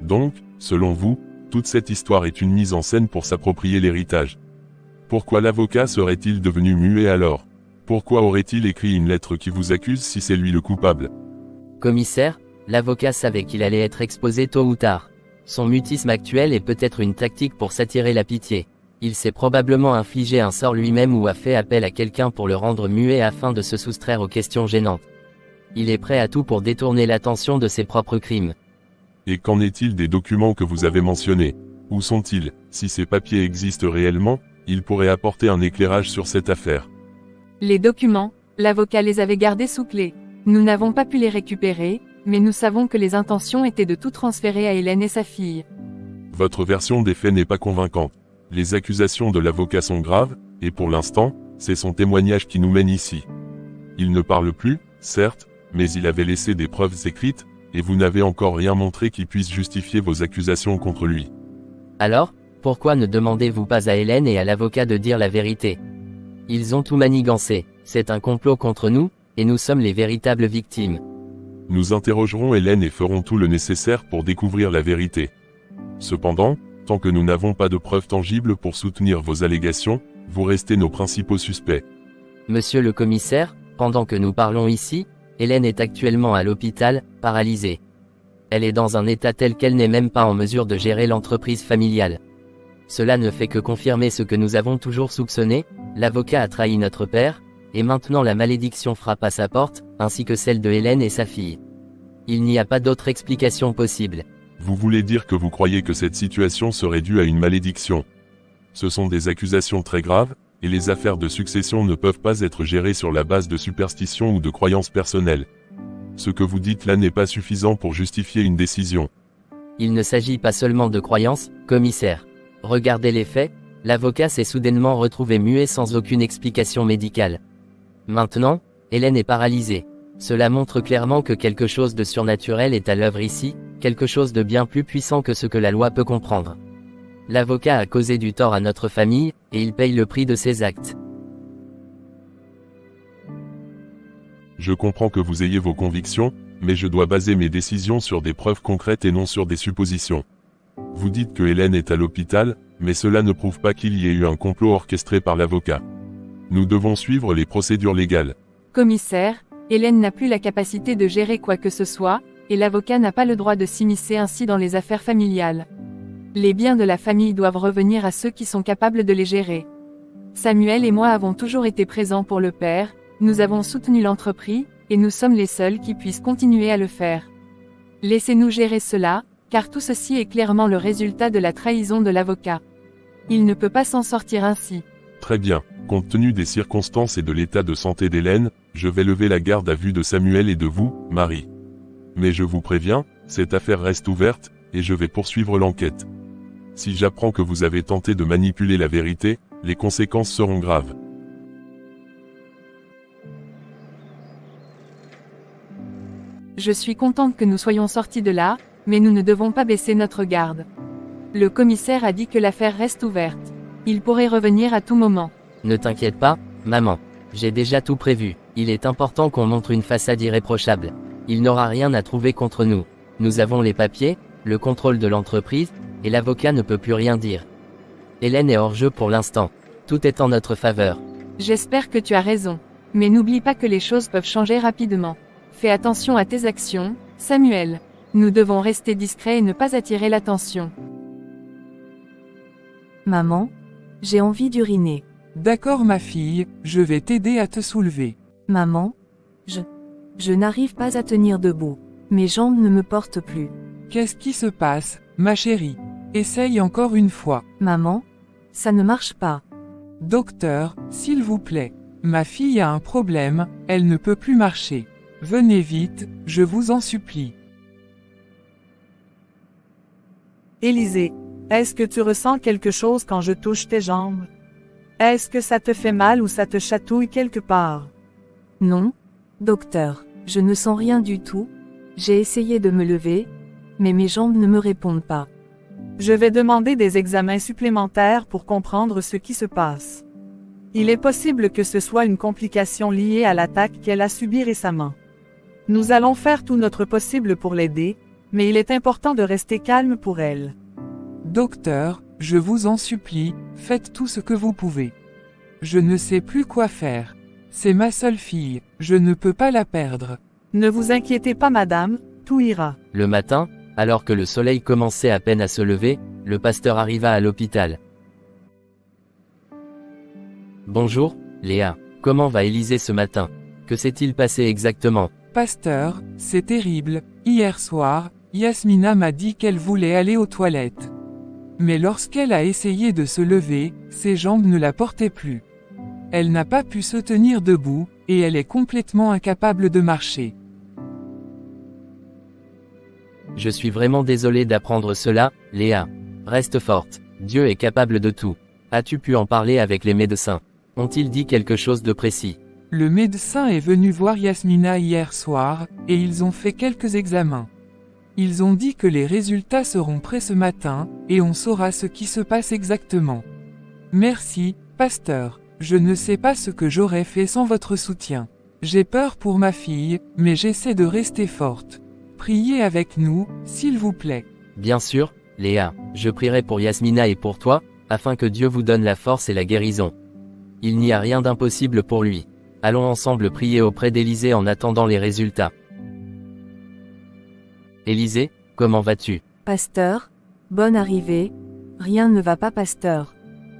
Donc, selon vous, toute cette histoire est une mise en scène pour s'approprier l'héritage. Pourquoi l'avocat serait-il devenu muet alors? Pourquoi aurait-il écrit une lettre qui vous accuse si c'est lui le coupable? Commissaire, l'avocat savait qu'il allait être exposé tôt ou tard. Son mutisme actuel est peut-être une tactique pour s'attirer la pitié. Il s'est probablement infligé un sort lui-même ou a fait appel à quelqu'un pour le rendre muet afin de se soustraire aux questions gênantes. Il est prêt à tout pour détourner l'attention de ses propres crimes. Et qu'en est-il des documents que vous avez mentionnés? Où sont-ils? Si ces papiers existent réellement, ils pourraient apporter un éclairage sur cette affaire. Les documents, l'avocat les avait gardés sous clé. Nous n'avons pas pu les récupérer, mais nous savons que les intentions étaient de tout transférer à Hélène et sa fille. Votre version des faits n'est pas convaincante. Les accusations de l'avocat sont graves, et pour l'instant, c'est son témoignage qui nous mène ici. Il ne parle plus, certes, mais il avait laissé des preuves écrites, et vous n'avez encore rien montré qui puisse justifier vos accusations contre lui. Alors, pourquoi ne demandez-vous pas à Hélène et à l'avocat de dire la vérité? Ils ont tout manigancé, c'est un complot contre nous, et nous sommes les véritables victimes. Nous interrogerons Hélène et ferons tout le nécessaire pour découvrir la vérité. Cependant, tant que nous n'avons pas de preuves tangibles pour soutenir vos allégations, vous restez nos principaux suspects. Monsieur le commissaire, pendant que nous parlons ici, Hélène est actuellement à l'hôpital, paralysée. Elle est dans un état tel qu'elle n'est même pas en mesure de gérer l'entreprise familiale. Cela ne fait que confirmer ce que nous avons toujours soupçonné, l'avocat a trahi notre père, et maintenant la malédiction frappe à sa porte, ainsi que celle de Hélène et sa fille. Il n'y a pas d'autre explication possible. Vous voulez dire que vous croyez que cette situation serait due à une malédiction. Ce sont des accusations très graves, et les affaires de succession ne peuvent pas être gérées sur la base de superstitions ou de croyances personnelles. Ce que vous dites là n'est pas suffisant pour justifier une décision. Il ne s'agit pas seulement de croyances, commissaire. Regardez les faits, l'avocat s'est soudainement retrouvé muet sans aucune explication médicale. Maintenant, Hélène est paralysée. Cela montre clairement que quelque chose de surnaturel est à l'œuvre ici, quelque chose de bien plus puissant que ce que la loi peut comprendre. L'avocat a causé du tort à notre famille, et il paye le prix de ses actes. Je comprends que vous ayez vos convictions, mais je dois baser mes décisions sur des preuves concrètes et non sur des suppositions. Vous dites que Hélène est à l'hôpital, mais cela ne prouve pas qu'il y ait eu un complot orchestré par l'avocat. Nous devons suivre les procédures légales. Commissaire, Hélène n'a plus la capacité de gérer quoi que ce soit, et l'avocat n'a pas le droit de s'immiscer ainsi dans les affaires familiales. Les biens de la famille doivent revenir à ceux qui sont capables de les gérer. Samuel et moi avons toujours été présents pour le père, nous avons soutenu l'entreprise, et nous sommes les seuls qui puissent continuer à le faire. Laissez-nous gérer cela, car tout ceci est clairement le résultat de la trahison de l'avocat. Il ne peut pas s'en sortir ainsi. Très bien. Compte tenu des circonstances et de l'état de santé d'Hélène, je vais lever la garde à vue de Samuel et de vous, Marie. Mais je vous préviens, cette affaire reste ouverte, et je vais poursuivre l'enquête. Si j'apprends que vous avez tenté de manipuler la vérité, les conséquences seront graves. Je suis contente que nous soyons sortis de là, mais nous ne devons pas baisser notre garde. Le commissaire a dit que l'affaire reste ouverte. Il pourrait revenir à tout moment. Ne t'inquiète pas, maman. J'ai déjà tout prévu. Il est important qu'on montre une façade irréprochable. Il n'aura rien à trouver contre nous. Nous avons les papiers, le contrôle de l'entreprise, et l'avocat ne peut plus rien dire. Hélène est hors jeu pour l'instant. Tout est en notre faveur. J'espère que tu as raison. Mais n'oublie pas que les choses peuvent changer rapidement. Fais attention à tes actions, Samuel. Nous devons rester discrets et ne pas attirer l'attention. Maman, j'ai envie d'uriner. D'accord ma fille, je vais t'aider à te soulever. Maman, je n'arrive pas à tenir debout. Mes jambes ne me portent plus. Qu'est-ce qui se passe, ma chérie? Essaye encore une fois. Maman, ça ne marche pas. Docteur, s'il vous plaît. Ma fille a un problème, elle ne peut plus marcher. Venez vite, je vous en supplie. Élisée, est-ce que tu ressens quelque chose quand je touche tes jambes? Est-ce que ça te fait mal ou ça te chatouille quelque part? Non, docteur, je ne sens rien du tout. J'ai essayé de me lever, mais mes jambes ne me répondent pas. Je vais demander des examens supplémentaires pour comprendre ce qui se passe. Il est possible que ce soit une complication liée à l'attaque qu'elle a subie récemment. Nous allons faire tout notre possible pour l'aider, mais il est important de rester calme pour elle. Docteur, je vous en supplie, faites tout ce que vous pouvez. Je ne sais plus quoi faire. C'est ma seule fille, je ne peux pas la perdre. Ne vous inquiétez pas madame, tout ira. Le matin, alors que le soleil commençait à peine à se lever, le pasteur arriva à l'hôpital. Bonjour, Léa. Comment va Élisée ce matin? Que s'est-il passé exactement? Pasteur, c'est terrible. Hier soir, Yasmina m'a dit qu'elle voulait aller aux toilettes. Mais lorsqu'elle a essayé de se lever, ses jambes ne la portaient plus. Elle n'a pas pu se tenir debout, et elle est complètement incapable de marcher. Je suis vraiment désolé d'apprendre cela, Léa. Reste forte. Dieu est capable de tout. As-tu pu en parler avec les médecins? Ont-ils dit quelque chose de précis? Le médecin est venu voir Yasmina hier soir, et ils ont fait quelques examens. Ils ont dit que les résultats seront prêts ce matin, et on saura ce qui se passe exactement. Merci, pasteur. Je ne sais pas ce que j'aurais fait sans votre soutien. J'ai peur pour ma fille, mais j'essaie de rester forte. Priez avec nous, s'il vous plaît. Bien sûr, Léa, je prierai pour Yasmina et pour toi, afin que Dieu vous donne la force et la guérison. Il n'y a rien d'impossible pour lui. Allons ensemble prier auprès d'Élisée en attendant les résultats. Élisée, comment vas-tu? Pasteur, bonne arrivée. Rien ne va pas, pasteur.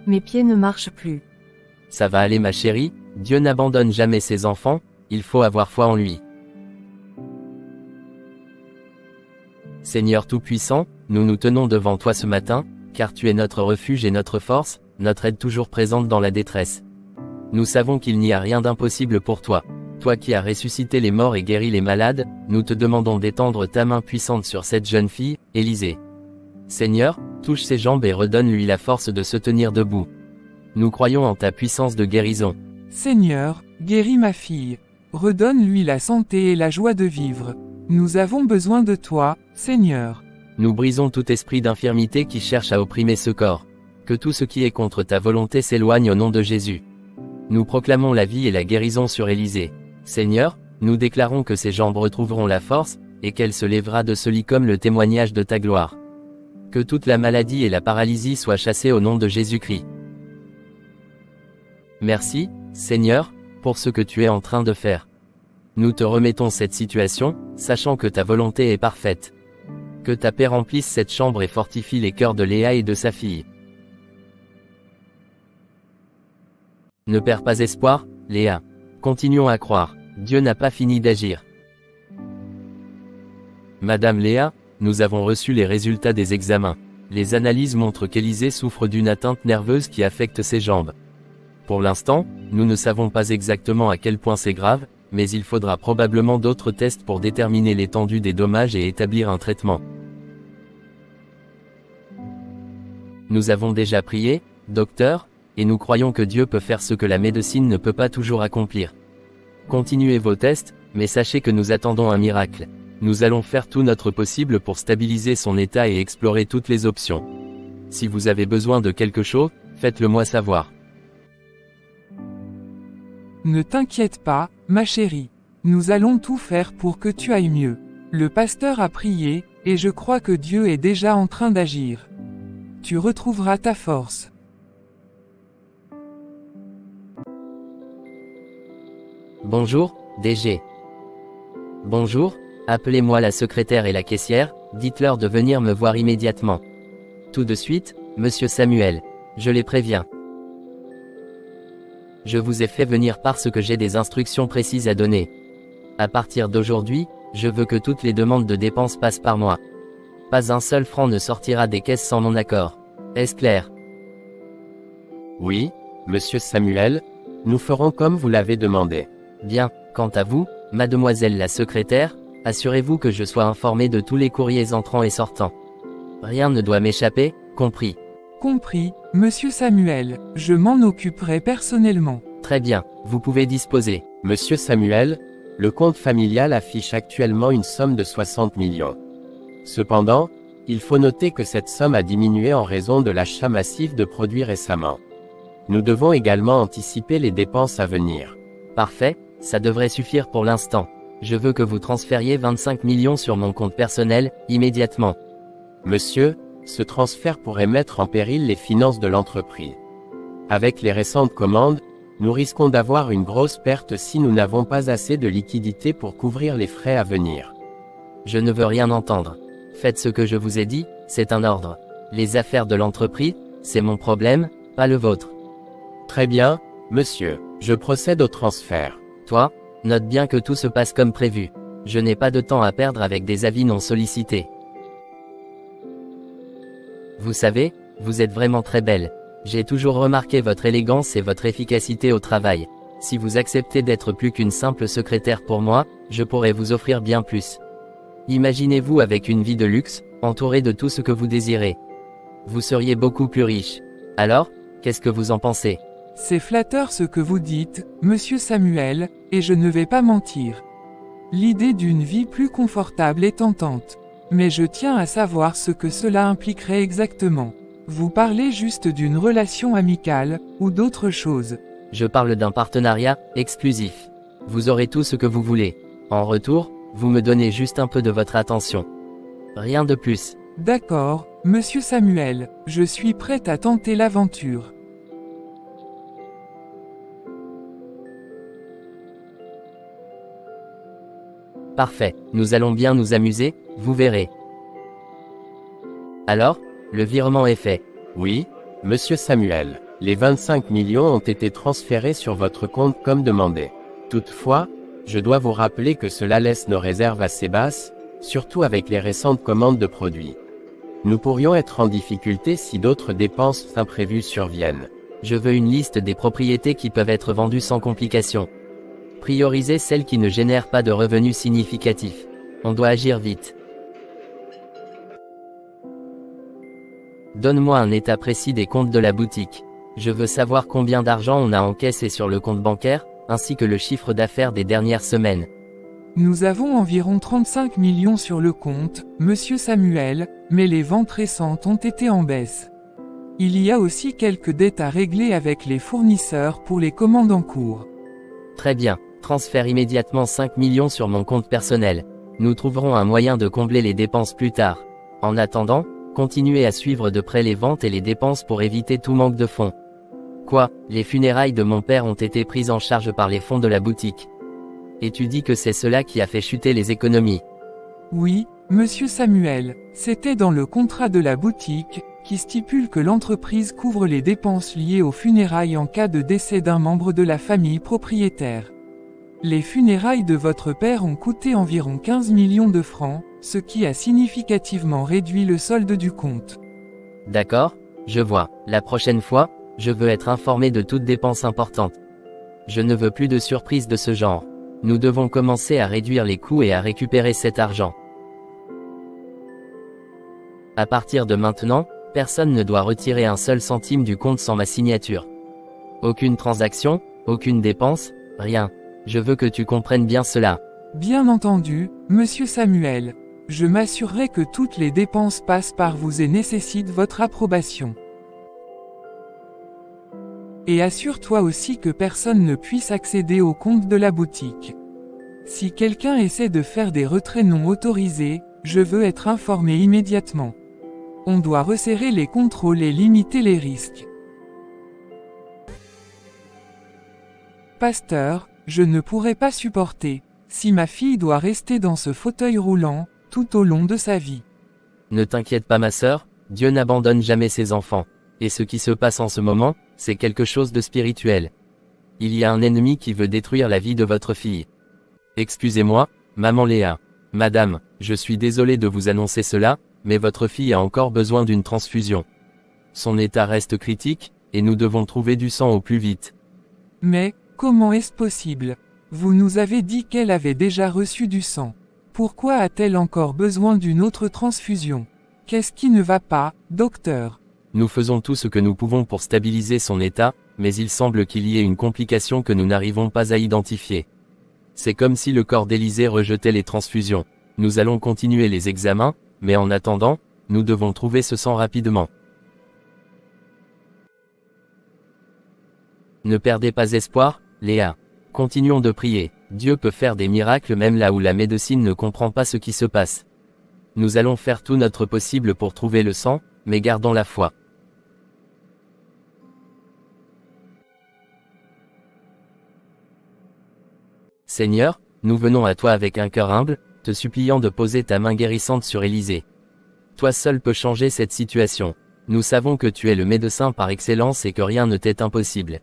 Mes pieds ne marchent plus. Ça va aller ma chérie, Dieu n'abandonne jamais ses enfants, il faut avoir foi en lui. Seigneur Tout-Puissant, nous nous tenons devant toi ce matin, car tu es notre refuge et notre force, notre aide toujours présente dans la détresse. Nous savons qu'il n'y a rien d'impossible pour toi. Toi qui as ressuscité les morts et guéri les malades, nous te demandons d'étendre ta main puissante sur cette jeune fille, Élisée. Seigneur, touche ses jambes et redonne-lui la force de se tenir debout. Nous croyons en ta puissance de guérison. Seigneur, guéris ma fille. Redonne-lui la santé et la joie de vivre. Nous avons besoin de toi, Seigneur. Nous brisons tout esprit d'infirmité qui cherche à opprimer ce corps. Que tout ce qui est contre ta volonté s'éloigne au nom de Jésus. Nous proclamons la vie et la guérison sur Élisée. Seigneur, nous déclarons que ses jambes retrouveront la force, et qu'elle se lèvera de ce lit comme le témoignage de ta gloire. Que toute la maladie et la paralysie soient chassées au nom de Jésus-Christ. Merci, Seigneur, pour ce que tu es en train de faire. Nous te remettons cette situation, sachant que ta volonté est parfaite. Que ta paix remplisse cette chambre et fortifie les cœurs de Léa et de sa fille. Ne perds pas espoir, Léa. Continuons à croire, Dieu n'a pas fini d'agir. Madame Léa, nous avons reçu les résultats des examens. Les analyses montrent qu'Élisée souffre d'une atteinte nerveuse qui affecte ses jambes. Pour l'instant, nous ne savons pas exactement à quel point c'est grave, mais il faudra probablement d'autres tests pour déterminer l'étendue des dommages et établir un traitement. Nous avons déjà prié, docteur, et nous croyons que Dieu peut faire ce que la médecine ne peut pas toujours accomplir. Continuez vos tests, mais sachez que nous attendons un miracle. Nous allons faire tout notre possible pour stabiliser son état et explorer toutes les options. Si vous avez besoin de quelque chose, faites-le moi savoir. Ne t'inquiète pas, ma chérie. Nous allons tout faire pour que tu ailles mieux. Le pasteur a prié, et je crois que Dieu est déjà en train d'agir. Tu retrouveras ta force. Bonjour, DG. Bonjour, appelez-moi la secrétaire et la caissière, dites-leur de venir me voir immédiatement. Tout de suite, Monsieur Samuel. Je les préviens. Je vous ai fait venir parce que j'ai des instructions précises à donner. À partir d'aujourd'hui, je veux que toutes les demandes de dépenses passent par moi. Pas un seul franc ne sortira des caisses sans mon accord. Est-ce clair? Oui, Monsieur Samuel, nous ferons comme vous l'avez demandé. Bien, quant à vous, mademoiselle la secrétaire, assurez-vous que je sois informé de tous les courriers entrants et sortants. Rien ne doit m'échapper, compris. Compris, Monsieur Samuel, je m'en occuperai personnellement. Très bien, vous pouvez disposer. Monsieur Samuel, le compte familial affiche actuellement une somme de 60 millions. Cependant, il faut noter que cette somme a diminué en raison de l'achat massif de produits récemment. Nous devons également anticiper les dépenses à venir. Parfait, ça devrait suffire pour l'instant. Je veux que vous transfériez 25 millions sur mon compte personnel, immédiatement. Monsieur, ce transfert pourrait mettre en péril les finances de l'entreprise. Avec les récentes commandes, nous risquons d'avoir une grosse perte si nous n'avons pas assez de liquidités pour couvrir les frais à venir. Je ne veux rien entendre. Faites ce que je vous ai dit, c'est un ordre. Les affaires de l'entreprise, c'est mon problème, pas le vôtre. Très bien, monsieur, je procède au transfert. Toi, note bien que tout se passe comme prévu. Je n'ai pas de temps à perdre avec des avis non sollicités. Vous savez, vous êtes vraiment très belle. J'ai toujours remarqué votre élégance et votre efficacité au travail. Si vous acceptez d'être plus qu'une simple secrétaire pour moi, je pourrais vous offrir bien plus. Imaginez-vous avec une vie de luxe, entourée de tout ce que vous désirez. Vous seriez beaucoup plus riche. Alors, qu'est-ce que vous en pensez? C'est flatteur ce que vous dites, Monsieur Samuel, et je ne vais pas mentir. L'idée d'une vie plus confortable est tentante. Mais je tiens à savoir ce que cela impliquerait exactement. Vous parlez juste d'une relation amicale, ou d'autre chose? Je parle d'un partenariat exclusif. Vous aurez tout ce que vous voulez. En retour, vous me donnez juste un peu de votre attention. Rien de plus. D'accord, Monsieur Samuel, je suis prête à tenter l'aventure. Parfait, nous allons bien nous amuser, vous verrez. Alors, le virement est fait. Oui, Monsieur Samuel, les 25 millions ont été transférés sur votre compte comme demandé. Toutefois, je dois vous rappeler que cela laisse nos réserves assez basses, surtout avec les récentes commandes de produits. Nous pourrions être en difficulté si d'autres dépenses imprévues surviennent. Je veux une liste des propriétés qui peuvent être vendues sans complication. Priorisez celles qui ne génèrent pas de revenus significatifs. On doit agir vite. Donne-moi un état précis des comptes de la boutique. Je veux savoir combien d'argent on a en caisse et sur le compte bancaire, ainsi que le chiffre d'affaires des dernières semaines. Nous avons environ 35 millions sur le compte, Monsieur Samuel, mais les ventes récentes ont été en baisse. Il y a aussi quelques dettes à régler avec les fournisseurs pour les commandes en cours. Très bien, transfère immédiatement 5 millions sur mon compte personnel. Nous trouverons un moyen de combler les dépenses plus tard. En attendant, continuez à suivre de près les ventes et les dépenses pour éviter tout manque de fonds. Quoi, les funérailles de mon père ont été prises en charge par les fonds de la boutique. Et tu dis que c'est cela qui a fait chuter les économies. Oui, Monsieur Samuel, c'était dans le contrat de la boutique, qui stipule que l'entreprise couvre les dépenses liées aux funérailles en cas de décès d'un membre de la famille propriétaire. Les funérailles de votre père ont coûté environ 15 millions de francs, ce qui a significativement réduit le solde du compte. D'accord, je vois. La prochaine fois, je veux être informé de toute dépense importante. Je ne veux plus de surprises de ce genre. Nous devons commencer à réduire les coûts et à récupérer cet argent. À partir de maintenant, personne ne doit retirer un seul centime du compte sans ma signature. Aucune transaction, aucune dépense, rien. Je veux que tu comprennes bien cela. Bien entendu, Monsieur Samuel. Je m'assurerai que toutes les dépenses passent par vous et nécessitent votre approbation. Et assure-toi aussi que personne ne puisse accéder au compte de la boutique. Si quelqu'un essaie de faire des retraits non autorisés, je veux être informé immédiatement. On doit resserrer les contrôles et limiter les risques. Pasteur, je ne pourrais pas supporter, si ma fille doit rester dans ce fauteuil roulant, tout au long de sa vie. Ne t'inquiète pas ma sœur, Dieu n'abandonne jamais ses enfants. Et ce qui se passe en ce moment, c'est quelque chose de spirituel. Il y a un ennemi qui veut détruire la vie de votre fille. Excusez-moi, maman Léa. Madame, je suis désolé de vous annoncer cela, mais votre fille a encore besoin d'une transfusion. Son état reste critique, et nous devons trouver du sang au plus vite. Mais, comment est-ce possible? Vous nous avez dit qu'elle avait déjà reçu du sang. Pourquoi a-t-elle encore besoin d'une autre transfusion? Qu'est-ce qui ne va pas, docteur? Nous faisons tout ce que nous pouvons pour stabiliser son état, mais il semble qu'il y ait une complication que nous n'arrivons pas à identifier. C'est comme si le corps d'Élisée rejetait les transfusions. Nous allons continuer les examens, mais en attendant, nous devons trouver ce sang rapidement. Ne perdez pas espoir, Léa. Continuons de prier. Dieu peut faire des miracles même là où la médecine ne comprend pas ce qui se passe. Nous allons faire tout notre possible pour trouver le sang, mais gardons la foi. Seigneur, nous venons à toi avec un cœur humble, te suppliant de poser ta main guérissante sur Élisée. Toi seul peux changer cette situation. Nous savons que tu es le médecin par excellence et que rien ne t'est impossible.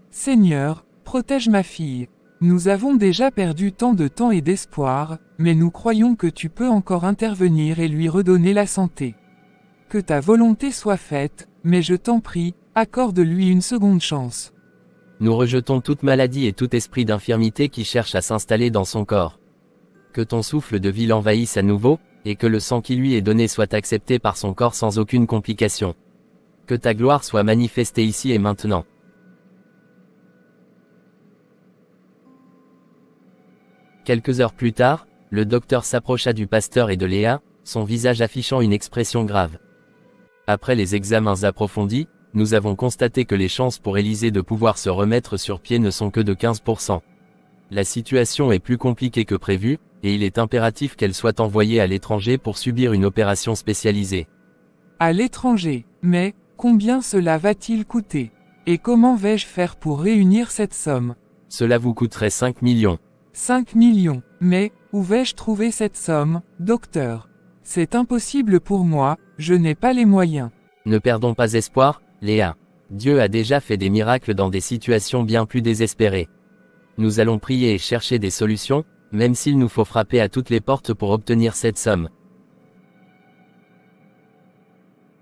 Seigneur, protège ma fille. Nous avons déjà perdu tant de temps et d'espoir, mais nous croyons que tu peux encore intervenir et lui redonner la santé. Que ta volonté soit faite, mais je t'en prie, accorde-lui une seconde chance. Nous rejetons toute maladie et tout esprit d'infirmité qui cherche à s'installer dans son corps. Que ton souffle de vie l'envahisse à nouveau, et que le sang qui lui est donné soit accepté par son corps sans aucune complication. Que ta gloire soit manifestée ici et maintenant. Quelques heures plus tard, le docteur s'approcha du pasteur et de Léa, son visage affichant une expression grave. Après les examens approfondis, nous avons constaté que les chances pour Élisée de pouvoir se remettre sur pied ne sont que de 15%. La situation est plus compliquée que prévu, et il est impératif qu'elle soit envoyée à l'étranger pour subir une opération spécialisée. À l'étranger, mais, combien cela va-t-il coûter? Et comment vais-je faire pour réunir cette somme? Cela vous coûterait 5 millions. 5 millions, mais, où vais-je trouver cette somme, docteur? C'est impossible pour moi, je n'ai pas les moyens. Ne perdons pas espoir, Léa. Dieu a déjà fait des miracles dans des situations bien plus désespérées. Nous allons prier et chercher des solutions, même s'il nous faut frapper à toutes les portes pour obtenir cette somme.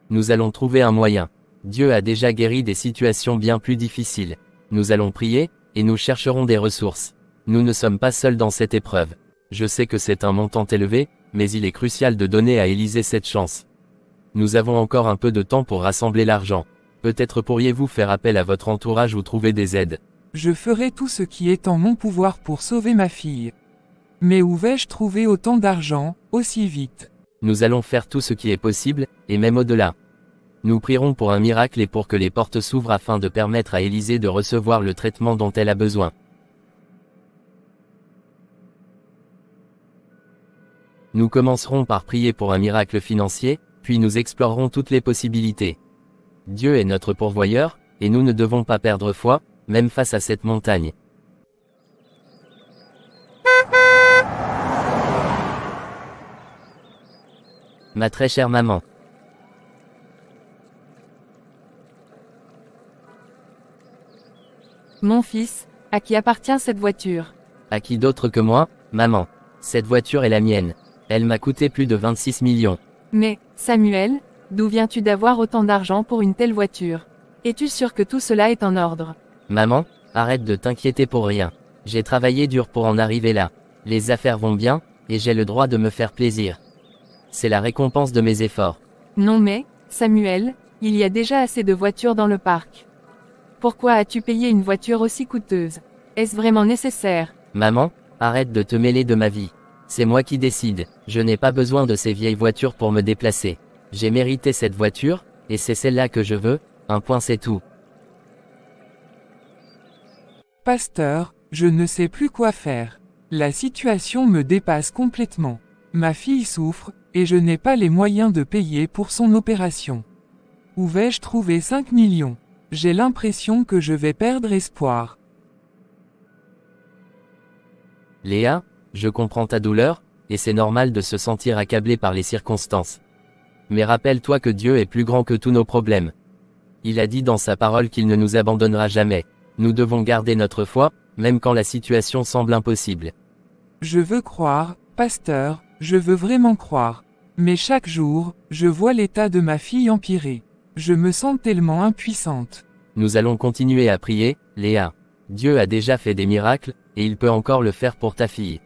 Nous allons trouver un moyen. Dieu a déjà guéri des situations bien plus difficiles. Nous allons prier, et nous chercherons des ressources. Nous ne sommes pas seuls dans cette épreuve. Je sais que c'est un montant élevé, mais il est crucial de donner à Élisée cette chance. Nous avons encore un peu de temps pour rassembler l'argent. Peut-être pourriez-vous faire appel à votre entourage ou trouver des aides. Je ferai tout ce qui est en mon pouvoir pour sauver ma fille. Mais où vais-je trouver autant d'argent, aussi vite? Nous allons faire tout ce qui est possible, et même au-delà. Nous prierons pour un miracle et pour que les portes s'ouvrent afin de permettre à Élisée de recevoir le traitement dont elle a besoin. Nous commencerons par prier pour un miracle financier, puis nous explorerons toutes les possibilités. Dieu est notre pourvoyeur, et nous ne devons pas perdre foi, même face à cette montagne. Ma très chère maman. Mon fils, à qui appartient cette voiture? À qui d'autre que moi, maman? Cette voiture est la mienne. Elle m'a coûté plus de 26 millions. Mais, Samuel, d'où viens-tu d'avoir autant d'argent pour une telle voiture? Es-tu sûr que tout cela est en ordre? Maman, arrête de t'inquiéter pour rien. J'ai travaillé dur pour en arriver là. Les affaires vont bien, et j'ai le droit de me faire plaisir. C'est la récompense de mes efforts. Non mais, Samuel, il y a déjà assez de voitures dans le parc. Pourquoi as-tu payé une voiture aussi coûteuse? Est-ce vraiment nécessaire? Maman, arrête de te mêler de ma vie. C'est moi qui décide. Je n'ai pas besoin de ces vieilles voitures pour me déplacer. J'ai mérité cette voiture, et c'est celle-là que je veux, un point c'est tout. Pasteur, je ne sais plus quoi faire. La situation me dépasse complètement. Ma fille souffre, et je n'ai pas les moyens de payer pour son opération. Où vais-je trouver 5 millions? J'ai l'impression que je vais perdre espoir. Léa, je comprends ta douleur, et c'est normal de se sentir accablé par les circonstances. Mais rappelle-toi que Dieu est plus grand que tous nos problèmes. Il a dit dans sa parole qu'il ne nous abandonnera jamais. Nous devons garder notre foi, même quand la situation semble impossible. Je veux croire, pasteur, je veux vraiment croire. Mais chaque jour, je vois l'état de ma fille empirer. Je me sens tellement impuissante. Nous allons continuer à prier, Léa. Dieu a déjà fait des miracles, et il peut encore le faire pour ta fille.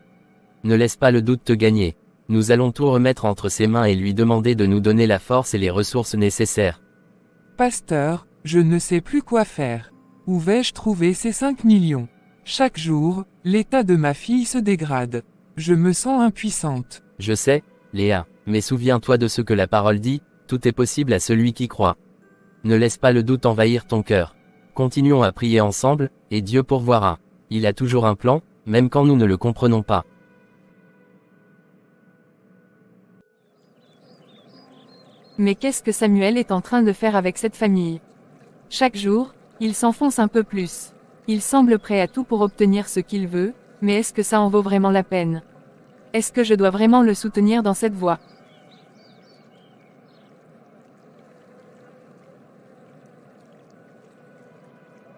Ne laisse pas le doute te gagner. Nous allons tout remettre entre ses mains et lui demander de nous donner la force et les ressources nécessaires. Pasteur, je ne sais plus quoi faire. Où vais-je trouver ces 5 millions? Chaque jour, l'état de ma fille se dégrade. Je me sens impuissante. Je sais, Léa, mais souviens-toi de ce que la parole dit, tout est possible à celui qui croit. Ne laisse pas le doute envahir ton cœur. Continuons à prier ensemble, et Dieu pourvoira. Il a toujours un plan, même quand nous ne le comprenons pas. Mais qu'est-ce que Samuel est en train de faire avec cette famille? Chaque jour, il s'enfonce un peu plus. Il semble prêt à tout pour obtenir ce qu'il veut, mais est-ce que ça en vaut vraiment la peine? Est-ce que je dois vraiment le soutenir dans cette voie?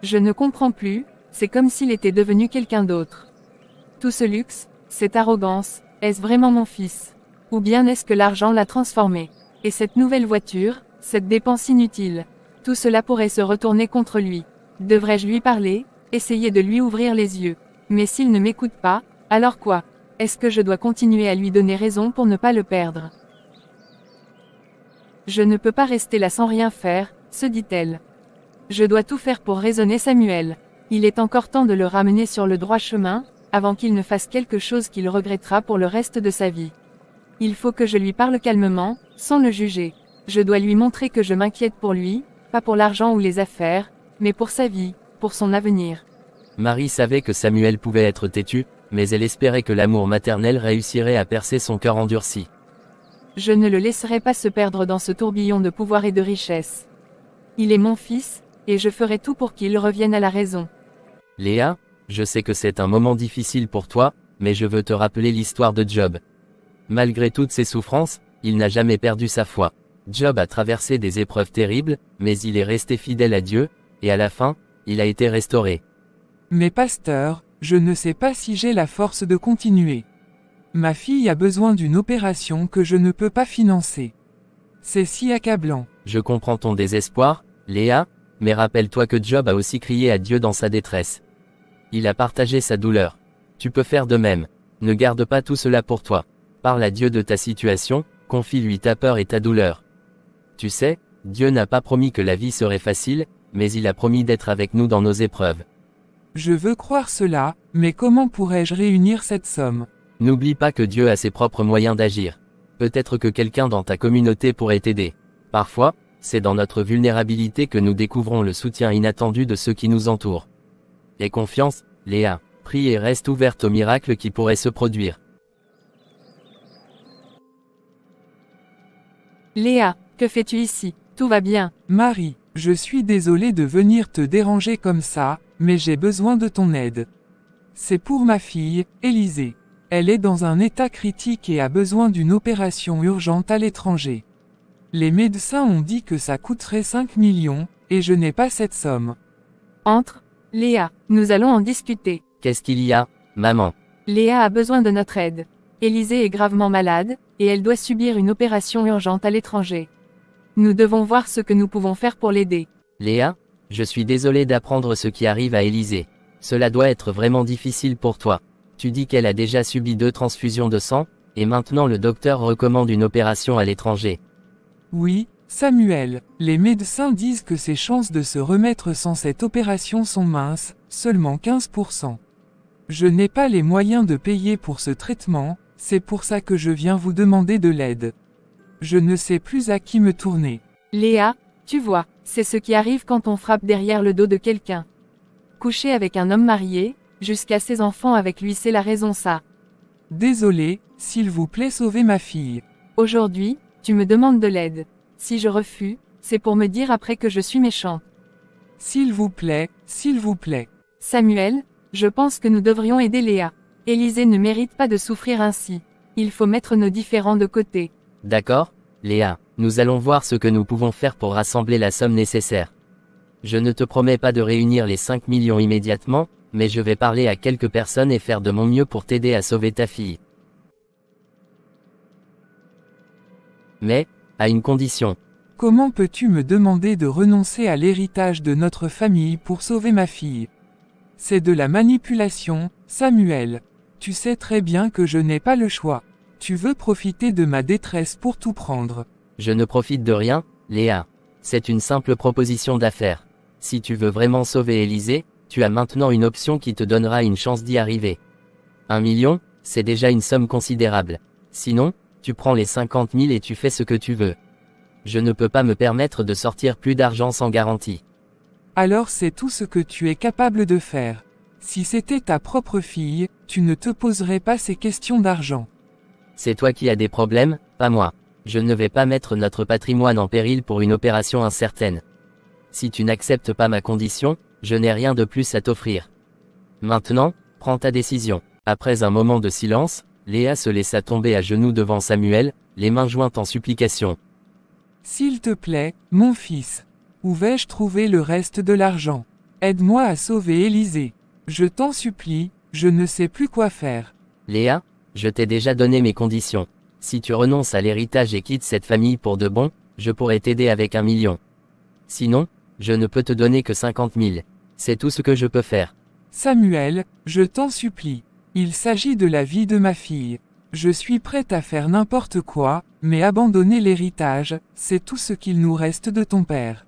Je ne comprends plus, c'est comme s'il était devenu quelqu'un d'autre. Tout ce luxe, cette arrogance, est-ce vraiment mon fils? Ou bien est-ce que l'argent l'a transformé? Et cette nouvelle voiture, cette dépense inutile, tout cela pourrait se retourner contre lui. Devrais-je lui parler, essayer de lui ouvrir les yeux? Mais s'il ne m'écoute pas, alors quoi? Est-ce que je dois continuer à lui donner raison pour ne pas le perdre? Je ne peux pas rester là sans rien faire, se dit-elle. Je dois tout faire pour raisonner Samuel. Il est encore temps de le ramener sur le droit chemin, avant qu'il ne fasse quelque chose qu'il regrettera pour le reste de sa vie. Il faut que je lui parle calmement, sans le juger. Je dois lui montrer que je m'inquiète pour lui, pas pour l'argent ou les affaires, mais pour sa vie, pour son avenir. Marie savait que Samuel pouvait être têtu, mais elle espérait que l'amour maternel réussirait à percer son cœur endurci. Je ne le laisserai pas se perdre dans ce tourbillon de pouvoir et de richesse. Il est mon fils, et je ferai tout pour qu'il revienne à la raison. Léa, je sais que c'est un moment difficile pour toi, mais je veux te rappeler l'histoire de Job. Malgré toutes ses souffrances, il n'a jamais perdu sa foi. Job a traversé des épreuves terribles, mais il est resté fidèle à Dieu, et à la fin, il a été restauré. Mais pasteur, je ne sais pas si j'ai la force de continuer. Ma fille a besoin d'une opération que je ne peux pas financer. C'est si accablant. Je comprends ton désespoir, Léa, mais rappelle-toi que Job a aussi crié à Dieu dans sa détresse. Il a partagé sa douleur. Tu peux faire de même. Ne garde pas tout cela pour toi. Parle à Dieu de ta situation, confie-lui ta peur et ta douleur. Tu sais, Dieu n'a pas promis que la vie serait facile, mais il a promis d'être avec nous dans nos épreuves. Je veux croire cela, mais comment pourrais-je réunir cette somme? N'oublie pas que Dieu a ses propres moyens d'agir. Peut-être que quelqu'un dans ta communauté pourrait t'aider. Parfois, c'est dans notre vulnérabilité que nous découvrons le soutien inattendu de ceux qui nous entourent. Aie confiance, Léa, prie et reste ouverte aux miracles qui pourraient se produire. Léa, que fais-tu ici? Tout va bien. Marie, je suis désolée de venir te déranger comme ça, mais j'ai besoin de ton aide. C'est pour ma fille, Élisée. Elle est dans un état critique et a besoin d'une opération urgente à l'étranger. Les médecins ont dit que ça coûterait 5 millions, et je n'ai pas cette somme. Entre. Léa, nous allons en discuter. Qu'est-ce qu'il y a, maman? Léa a besoin de notre aide. Élisée est gravement malade, et elle doit subir une opération urgente à l'étranger. Nous devons voir ce que nous pouvons faire pour l'aider. Léa, je suis désolé d'apprendre ce qui arrive à Élisée. Cela doit être vraiment difficile pour toi. Tu dis qu'elle a déjà subi 2 transfusions de sang, et maintenant le docteur recommande une opération à l'étranger. Oui, Samuel, les médecins disent que ses chances de se remettre sans cette opération sont minces, seulement 15%. Je n'ai pas les moyens de payer pour ce traitement, c'est pour ça que je viens vous demander de l'aide. Je ne sais plus à qui me tourner. Léa, tu vois, c'est ce qui arrive quand on frappe derrière le dos de quelqu'un. Coucher avec un homme marié, jusqu'à ses enfants avec lui, c'est la raison ça. Désolé, s'il vous plaît sauvez ma fille. Aujourd'hui, tu me demandes de l'aide. Si je refuse, c'est pour me dire après que je suis méchante. S'il vous plaît, s'il vous plaît. Samuel, je pense que nous devrions aider Léa. Élisée ne mérite pas de souffrir ainsi. Il faut mettre nos différends de côté. D'accord, Léa, nous allons voir ce que nous pouvons faire pour rassembler la somme nécessaire. Je ne te promets pas de réunir les 5 millions immédiatement, mais je vais parler à quelques personnes et faire de mon mieux pour t'aider à sauver ta fille. Mais, à une condition. Comment peux-tu me demander de renoncer à l'héritage de notre famille pour sauver ma fille? C'est de la manipulation, Samuel. Tu sais très bien que je n'ai pas le choix. Tu veux profiter de ma détresse pour tout prendre. Je ne profite de rien, Léa. C'est une simple proposition d'affaires. Si tu veux vraiment sauver Élisée, tu as maintenant une option qui te donnera une chance d'y arriver. 1 million, c'est déjà une somme considérable. Sinon, tu prends les 50 000 et tu fais ce que tu veux. Je ne peux pas me permettre de sortir plus d'argent sans garantie. Alors c'est tout ce que tu es capable de faire. Si c'était ta propre fille, tu ne te poserais pas ces questions d'argent. C'est toi qui as des problèmes, pas moi. Je ne vais pas mettre notre patrimoine en péril pour une opération incertaine. Si tu n'acceptes pas ma condition, je n'ai rien de plus à t'offrir. Maintenant, prends ta décision. Après un moment de silence, Léa se laissa tomber à genoux devant Samuel, les mains jointes en supplication. S'il te plaît, mon fils. Où vais-je trouver le reste de l'argent? Aide-moi à sauver Élisée. Je t'en supplie, je ne sais plus quoi faire. Léa, je t'ai déjà donné mes conditions. Si tu renonces à l'héritage et quittes cette famille pour de bon, je pourrai t'aider avec 1 million. Sinon, je ne peux te donner que 50 000. C'est tout ce que je peux faire. Samuel, je t'en supplie. Il s'agit de la vie de ma fille. Je suis prête à faire n'importe quoi, mais abandonner l'héritage, c'est tout ce qu'il nous reste de ton père.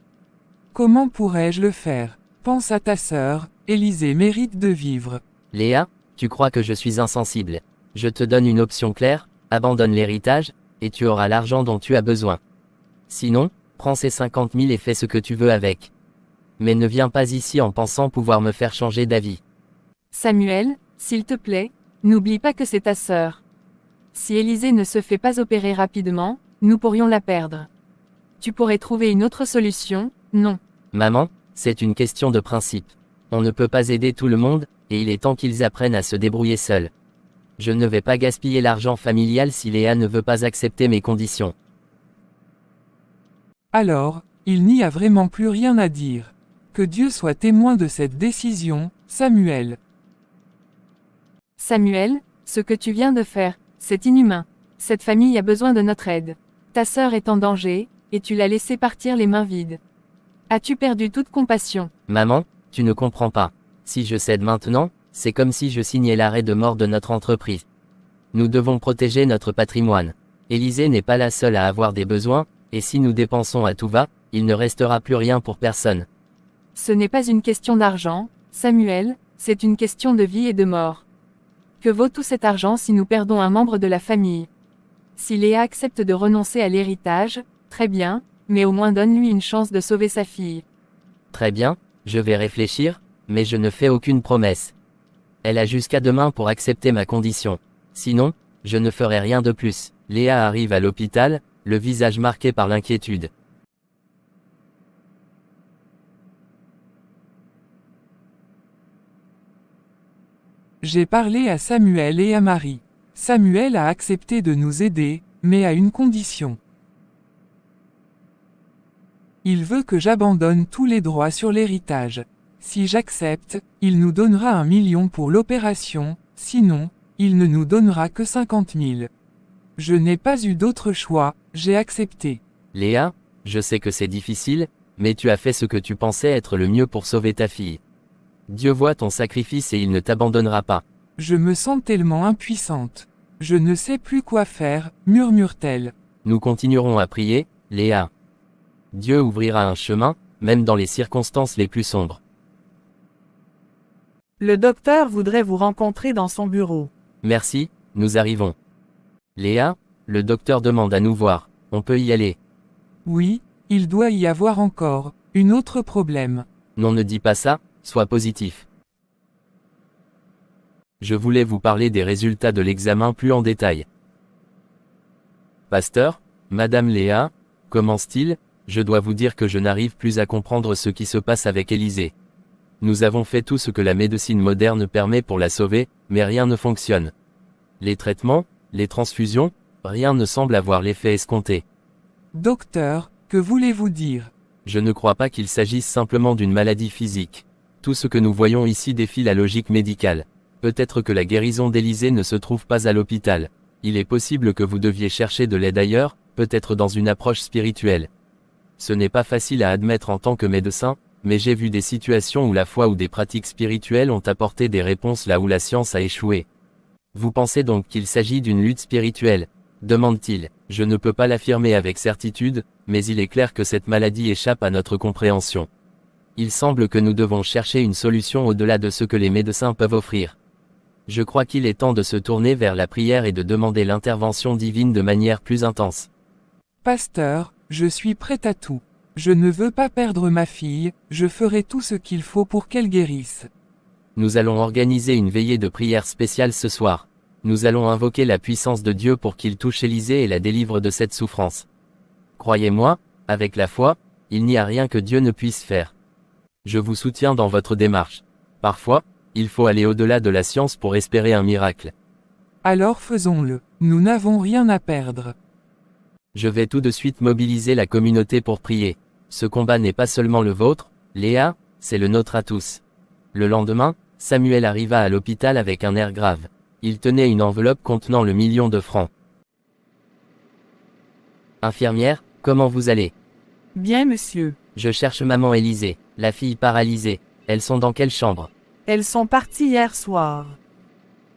Comment pourrais-je le faire? Pense à ta sœur, Élisée mérite de vivre. Léa, tu crois que je suis insensible. Je te donne une option claire, abandonne l'héritage, et tu auras l'argent dont tu as besoin. Sinon, prends ces 50 000 et fais ce que tu veux avec. Mais ne viens pas ici en pensant pouvoir me faire changer d'avis. Samuel, s'il te plaît, n'oublie pas que c'est ta sœur. Si Élisée ne se fait pas opérer rapidement, nous pourrions la perdre. Tu pourrais trouver une autre solution, non? Maman, c'est une question de principe. On ne peut pas aider tout le monde, et il est temps qu'ils apprennent à se débrouiller seuls. Je ne vais pas gaspiller l'argent familial si Léa ne veut pas accepter mes conditions. Alors, il n'y a vraiment plus rien à dire. Que Dieu soit témoin de cette décision, Samuel. Samuel, ce que tu viens de faire, c'est inhumain. Cette famille a besoin de notre aide. Ta sœur est en danger, et tu l'as laissée partir les mains vides. As-tu perdu toute compassion? Maman, tu ne comprends pas. Si je cède maintenant, c'est comme si je signais l'arrêt de mort de notre entreprise. Nous devons protéger notre patrimoine. Élisée n'est pas la seule à avoir des besoins, et si nous dépensons à tout va, il ne restera plus rien pour personne. Ce n'est pas une question d'argent, Samuel, c'est une question de vie et de mort. Que vaut tout cet argent si nous perdons un membre de la famille? Si Léa accepte de renoncer à l'héritage, très bien, mais au moins donne-lui une chance de sauver sa fille. Très bien, je vais réfléchir, mais je ne fais aucune promesse. Elle a jusqu'à demain pour accepter ma condition. Sinon, je ne ferai rien de plus. Léa arrive à l'hôpital, le visage marqué par l'inquiétude. J'ai parlé à Samuel et à Marie. Samuel a accepté de nous aider, mais à une condition. Il veut que j'abandonne tous les droits sur l'héritage. Si j'accepte, il nous donnera 1 million pour l'opération, sinon, il ne nous donnera que 50 000. Je n'ai pas eu d'autre choix, j'ai accepté. Léa, je sais que c'est difficile, mais tu as fait ce que tu pensais être le mieux pour sauver ta fille. Dieu voit ton sacrifice et il ne t'abandonnera pas. Je me sens tellement impuissante. Je ne sais plus quoi faire, murmure-t-elle. Nous continuerons à prier, Léa. Dieu ouvrira un chemin, même dans les circonstances les plus sombres. Le docteur voudrait vous rencontrer dans son bureau. Merci, nous arrivons. Léa, le docteur demande à nous voir. On peut y aller. Oui, il doit y avoir encore un autre problème. Non, ne dis pas ça, sois positif. Je voulais vous parler des résultats de l'examen plus en détail. Pasteur, Madame Léa, commence-t-il, je dois vous dire que je n'arrive plus à comprendre ce qui se passe avec Élisée. Nous avons fait tout ce que la médecine moderne permet pour la sauver, mais rien ne fonctionne. Les traitements, les transfusions, rien ne semble avoir l'effet escompté. Docteur, que voulez-vous dire? Je ne crois pas qu'il s'agisse simplement d'une maladie physique. Tout ce que nous voyons ici défie la logique médicale. Peut-être que la guérison d'Élisée ne se trouve pas à l'hôpital. Il est possible que vous deviez chercher de l'aide ailleurs, peut-être dans une approche spirituelle. Ce n'est pas facile à admettre en tant que médecin, mais j'ai vu des situations où la foi ou des pratiques spirituelles ont apporté des réponses là où la science a échoué. Vous pensez donc qu'il s'agit d'une lutte spirituelle? Demande-t-il. Je ne peux pas l'affirmer avec certitude, mais il est clair que cette maladie échappe à notre compréhension. Il semble que nous devons chercher une solution au-delà de ce que les médecins peuvent offrir. Je crois qu'il est temps de se tourner vers la prière et de demander l'intervention divine de manière plus intense. Pasteur, je suis prêt à tout. Je ne veux pas perdre ma fille, je ferai tout ce qu'il faut pour qu'elle guérisse. Nous allons organiser une veillée de prière spéciale ce soir. Nous allons invoquer la puissance de Dieu pour qu'il touche Élisée et la délivre de cette souffrance. Croyez-moi, avec la foi, il n'y a rien que Dieu ne puisse faire. Je vous soutiens dans votre démarche. Parfois, il faut aller au-delà de la science pour espérer un miracle. Alors faisons-le. Nous n'avons rien à perdre. Je vais tout de suite mobiliser la communauté pour prier. Ce combat n'est pas seulement le vôtre, Léa, c'est le nôtre à tous. Le lendemain, Samuel arriva à l'hôpital avec un air grave. Il tenait une enveloppe contenant le 1 million de francs. Infirmière, comment vous allez? Bien, monsieur. Je cherche maman Élisée, la fille paralysée. Elles sont dans quelle chambre? Elles sont parties hier soir.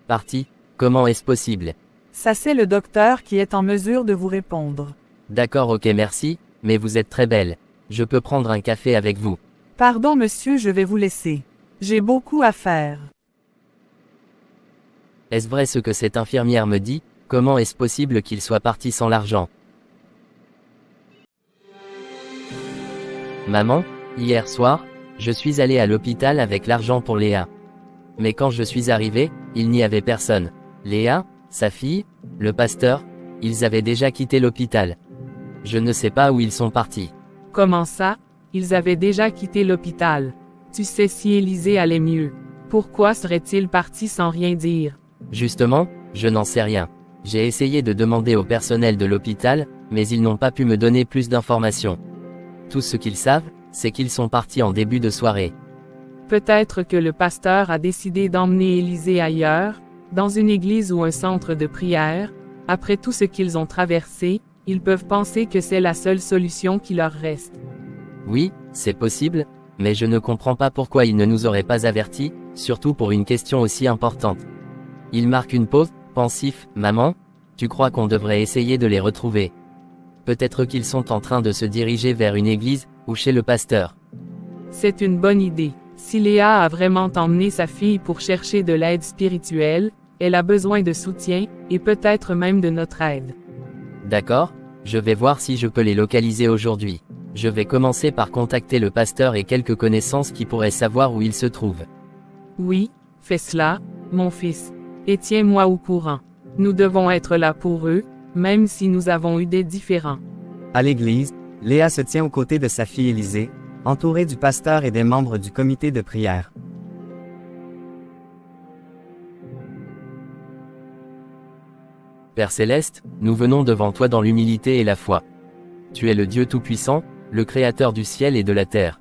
Parties? Comment est-ce possible? Ça, c'est le docteur qui est en mesure de vous répondre. D'accord, ok, merci, mais vous êtes très belle. Je peux prendre un café avec vous. Pardon, monsieur, je vais vous laisser. J'ai beaucoup à faire. Est-ce vrai ce que cette infirmière me dit? Comment est-ce possible qu'il soit parti sans l'argent? Maman, hier soir, je suis allé à l'hôpital avec l'argent pour Léa. Mais quand je suis arrivé, il n'y avait personne. Léa, sa fille, le pasteur, ils avaient déjà quitté l'hôpital. Je ne sais pas où ils sont partis. Comment ça? Ils avaient déjà quitté l'hôpital. Tu sais si Élisée allait mieux. Pourquoi serait-il parti sans rien dire? Justement, je n'en sais rien. J'ai essayé de demander au personnel de l'hôpital, mais ils n'ont pas pu me donner plus d'informations. Tout ce qu'ils savent, c'est qu'ils sont partis en début de soirée. Peut-être que le pasteur a décidé d'emmener Élisée ailleurs, Dans une église ou un centre de prière, après tout ce qu'ils ont traversé, ils peuvent penser que c'est la seule solution qui leur reste. Oui, c'est possible, mais je ne comprends pas pourquoi ils ne nous auraient pas avertis, surtout pour une question aussi importante. Il marque une pause, pensif, maman, tu crois qu'on devrait essayer de les retrouver? Peut-être qu'ils sont en train de se diriger vers une église, ou chez le pasteur. C'est une bonne idée. Si Léa a vraiment emmené sa fille pour chercher de l'aide spirituelle, elle a besoin de soutien, et peut-être même de notre aide. D'accord, je vais voir si je peux les localiser aujourd'hui. Je vais commencer par contacter le pasteur et quelques connaissances qui pourraient savoir où ils se trouvent. Oui, fais cela, mon fils. Et tiens-moi au courant. Nous devons être là pour eux, même si nous avons eu des différends. À l'église, Léa se tient aux côtés de sa fille Élisée, entourée du pasteur et des membres du comité de prière. Père Céleste, nous venons devant toi dans l'humilité et la foi. Tu es le Dieu Tout-Puissant, le Créateur du ciel et de la terre.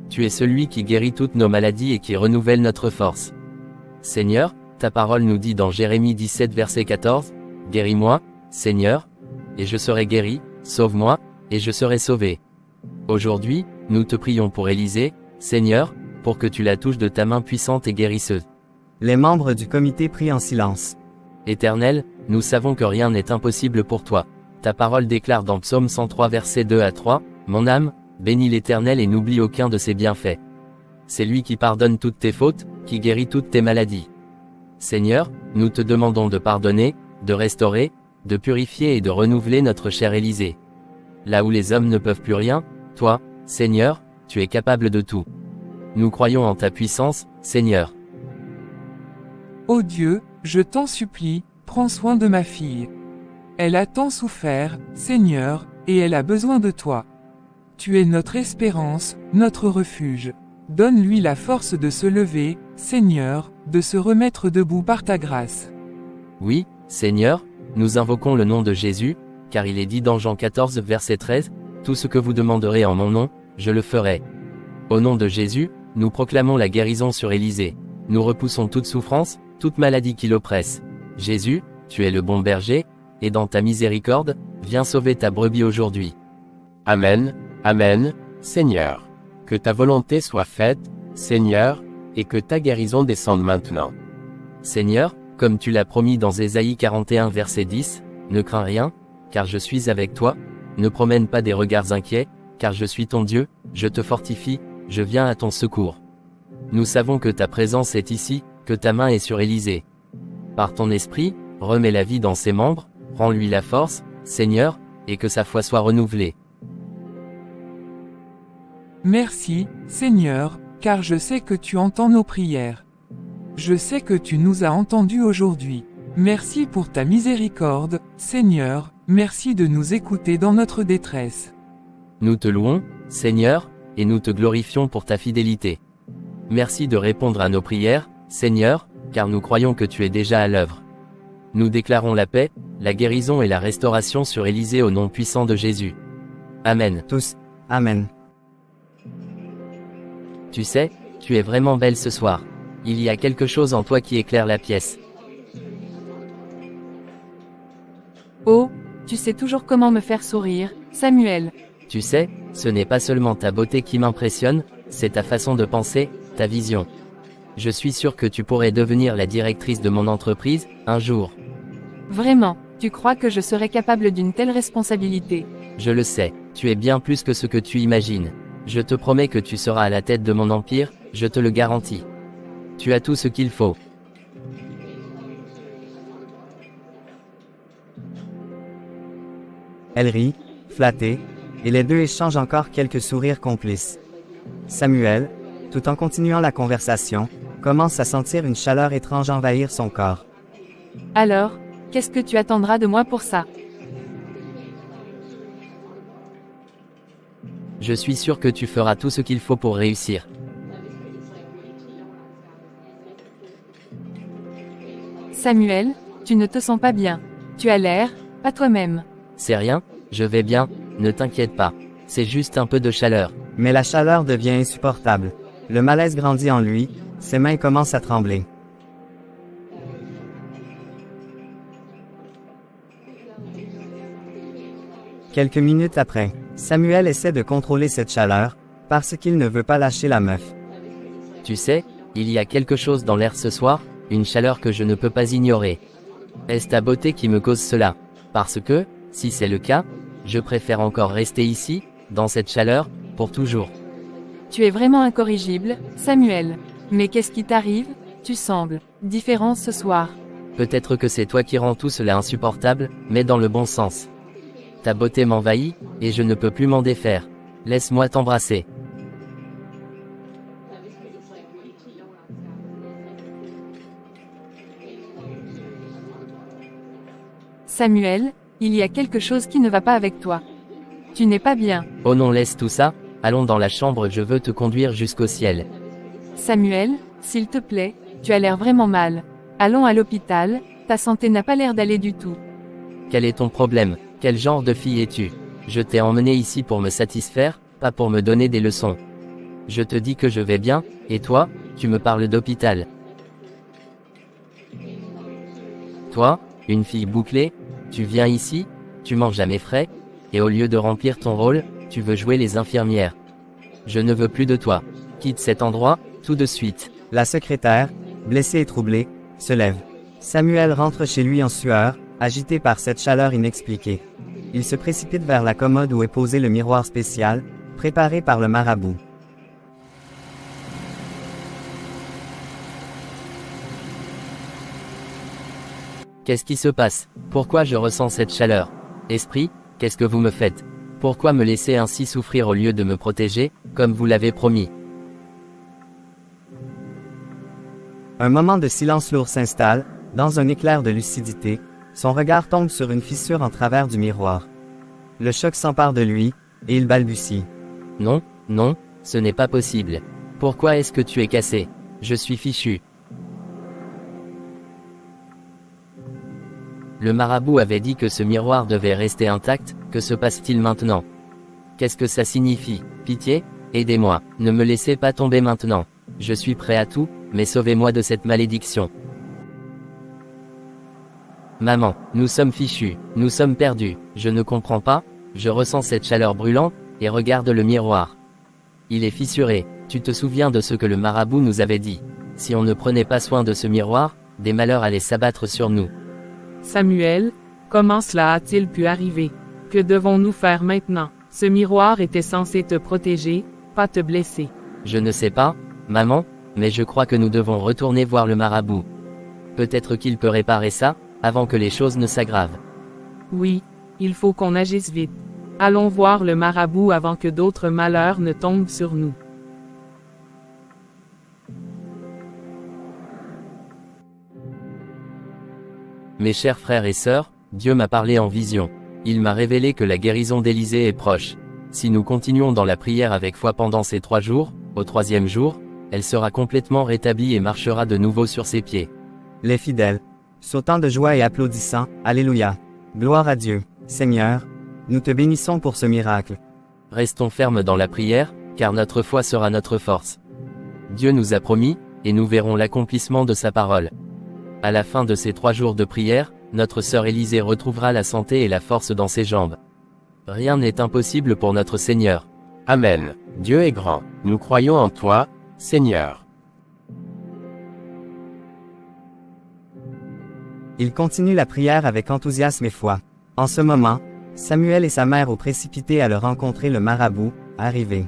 Tu es celui qui guérit toutes nos maladies et qui renouvelle notre force. Seigneur, ta parole nous dit dans Jérémie 17 verset 14, « Guéris-moi, Seigneur, et je serai guéri, sauve-moi, et je serai sauvé. » Aujourd'hui, nous te prions pour Élisée, Seigneur, pour que tu la touches de ta main puissante et guérisseuse. Les membres du comité prient en silence. Éternel, nous savons que rien n'est impossible pour toi. Ta parole déclare dans Psaume 103 versets 2 à 3, « Mon âme, bénis l'Éternel et n'oublie aucun de ses bienfaits. C'est lui qui pardonne toutes tes fautes, qui guérit toutes tes maladies. » Seigneur, nous te demandons de pardonner, de restaurer, de purifier et de renouveler notre chère Élisée. Là où les hommes ne peuvent plus rien, toi, Seigneur, tu es capable de tout. Nous croyons en ta puissance, Seigneur. Ô Dieu, je t'en supplie, prends soin de ma fille. Elle a tant souffert, Seigneur, et elle a besoin de toi. Tu es notre espérance, notre refuge. Donne-lui la force de se lever, Seigneur, de se remettre debout par ta grâce. Oui, Seigneur, nous invoquons le nom de Jésus, car il est dit dans Jean 14 verset 13, « Tout ce que vous demanderez en mon nom, je le ferai. » Au nom de Jésus, nous proclamons la guérison sur Élisée. Nous repoussons toute souffrance, toute maladie qui l'oppresse. Jésus, tu es le bon berger, et dans ta miséricorde, viens sauver ta brebis aujourd'hui. Amen, Amen, Seigneur. Que ta volonté soit faite, Seigneur, et que ta guérison descende maintenant. Seigneur, comme tu l'as promis dans Ésaïe 41 verset 10, ne crains rien, car je suis avec toi, ne promène pas des regards inquiets, car je suis ton Dieu, je te fortifie, je viens à ton secours. Nous savons que ta présence est ici, que ta main est sur Élisée. Par ton esprit, remets la vie dans ses membres, rends-lui la force, Seigneur, et que sa foi soit renouvelée. Merci, Seigneur, car je sais que tu entends nos prières. Je sais que tu nous as entendus aujourd'hui. Merci pour ta miséricorde, Seigneur, merci de nous écouter dans notre détresse. Nous te louons, Seigneur, et nous te glorifions pour ta fidélité. Merci de répondre à nos prières, Seigneur, car nous croyons que tu es déjà à l'œuvre. Nous déclarons la paix, la guérison et la restauration sur Élisée au nom puissant de Jésus. Amen. Tous, Amen. Tu sais, tu es vraiment belle ce soir. Il y a quelque chose en toi qui éclaire la pièce. Oh, tu sais toujours comment me faire sourire, Samuel. Tu sais, ce n'est pas seulement ta beauté qui m'impressionne, c'est ta façon de penser, ta vision. Je suis sûr que tu pourrais devenir la directrice de mon entreprise, un jour. Vraiment, tu crois que je serais capable d'une telle responsabilité? Je le sais, tu es bien plus que ce que tu imagines. Je te promets que tu seras à la tête de mon empire, je te le garantis. Tu as tout ce qu'il faut. Elle rit, flattée, et les deux échangent encore quelques sourires complices. Samuel, tout en continuant la conversation, commence à sentir une chaleur étrange envahir son corps. Alors, qu'est-ce que tu attendras de moi pour ça? Je suis sûr que tu feras tout ce qu'il faut pour réussir. Samuel, tu ne te sens pas bien. Tu as l'air, pas toi-même. C'est rien, je vais bien, ne t'inquiète pas. C'est juste un peu de chaleur. Mais la chaleur devient insupportable. Le malaise grandit en lui, ses mains commencent à trembler. Quelques minutes après, Samuel essaie de contrôler cette chaleur, parce qu'il ne veut pas lâcher la meuf. Tu sais, il y a quelque chose dans l'air ce soir, une chaleur que je ne peux pas ignorer. Est-ce ta beauté qui me cause cela? Parce que, si c'est le cas, je préfère encore rester ici, dans cette chaleur, pour toujours. Tu es vraiment incorrigible, Samuel. Mais qu'est-ce qui t'arrive? Tu sembles différent ce soir. Peut-être que c'est toi qui rends tout cela insupportable, mais dans le bon sens. Ta beauté m'envahit, et je ne peux plus m'en défaire. Laisse-moi t'embrasser. Samuel, il y a quelque chose qui ne va pas avec toi. Tu n'es pas bien. Oh non, laisse tout ça, allons dans la chambre, je veux te conduire jusqu'au ciel. Samuel, s'il te plaît, tu as l'air vraiment mal. Allons à l'hôpital, ta santé n'a pas l'air d'aller du tout. Quel est ton problème? Quel genre de fille es-tu? Je t'ai emmené ici pour me satisfaire, pas pour me donner des leçons. Je te dis que je vais bien, et toi, tu me parles d'hôpital. Toi, une fille bouclée, tu viens ici, tu manges à mes frais, et au lieu de remplir ton rôle, tu veux jouer les infirmières. Je ne veux plus de toi. Quitte cet endroit, tout de suite. La secrétaire, blessée et troublée, se lève. Samuel rentre chez lui en sueur, agité par cette chaleur inexpliquée. Il se précipite vers la commode où est posé le miroir spécial, préparé par le marabout. Qu'est-ce qui se passe? Pourquoi je ressens cette chaleur? Esprit, qu'est-ce que vous me faites? Pourquoi me laisser ainsi souffrir au lieu de me protéger, comme vous l'avez promis? Un moment de silence lourd s'installe, dans un éclair de lucidité, son regard tombe sur une fissure en travers du miroir. Le choc s'empare de lui, et il balbutie. Non, non, ce n'est pas possible. Pourquoi est-ce que tu es cassé? Je suis fichu. Le marabout avait dit que ce miroir devait rester intact, que se passe-t-il maintenant? Qu'est-ce que ça signifie? Pitié, aidez-moi, ne me laissez pas tomber maintenant. Je suis prêt à tout, mais sauvez-moi de cette malédiction. Maman, nous sommes fichus, nous sommes perdus, je ne comprends pas, je ressens cette chaleur brûlante, et regarde le miroir. Il est fissuré, tu te souviens de ce que le marabout nous avait dit. Si on ne prenait pas soin de ce miroir, des malheurs allaient s'abattre sur nous. Samuel, comment cela a-t-il pu arriver? Que devons-nous faire maintenant? Ce miroir était censé te protéger, pas te blesser. Je ne sais pas, maman, mais je crois que nous devons retourner voir le marabout. Peut-être qu'il peut réparer ça, avant que les choses ne s'aggravent. Oui, il faut qu'on agisse vite. Allons voir le marabout avant que d'autres malheurs ne tombent sur nous. Mes chers frères et sœurs, Dieu m'a parlé en vision. Il m'a révélé que la guérison d'Élisée est proche. Si nous continuons dans la prière avec foi pendant ces 3 jours, au 3e jour, elle sera complètement rétablie et marchera de nouveau sur ses pieds. Les fidèles, sautant de joie et applaudissant, Alléluia. Gloire à Dieu, Seigneur, nous te bénissons pour ce miracle. Restons fermes dans la prière, car notre foi sera notre force. Dieu nous a promis, et nous verrons l'accomplissement de sa parole. À la fin de ces 3 jours de prière, notre sœur Élisée retrouvera la santé et la force dans ses jambes. Rien n'est impossible pour notre Seigneur. Amen. Dieu est grand. Nous croyons en toi, Seigneur. Il continue la prière avec enthousiasme et foi. En ce moment, Samuel et sa mère ont précipité à le rencontrer le marabout, arrivé.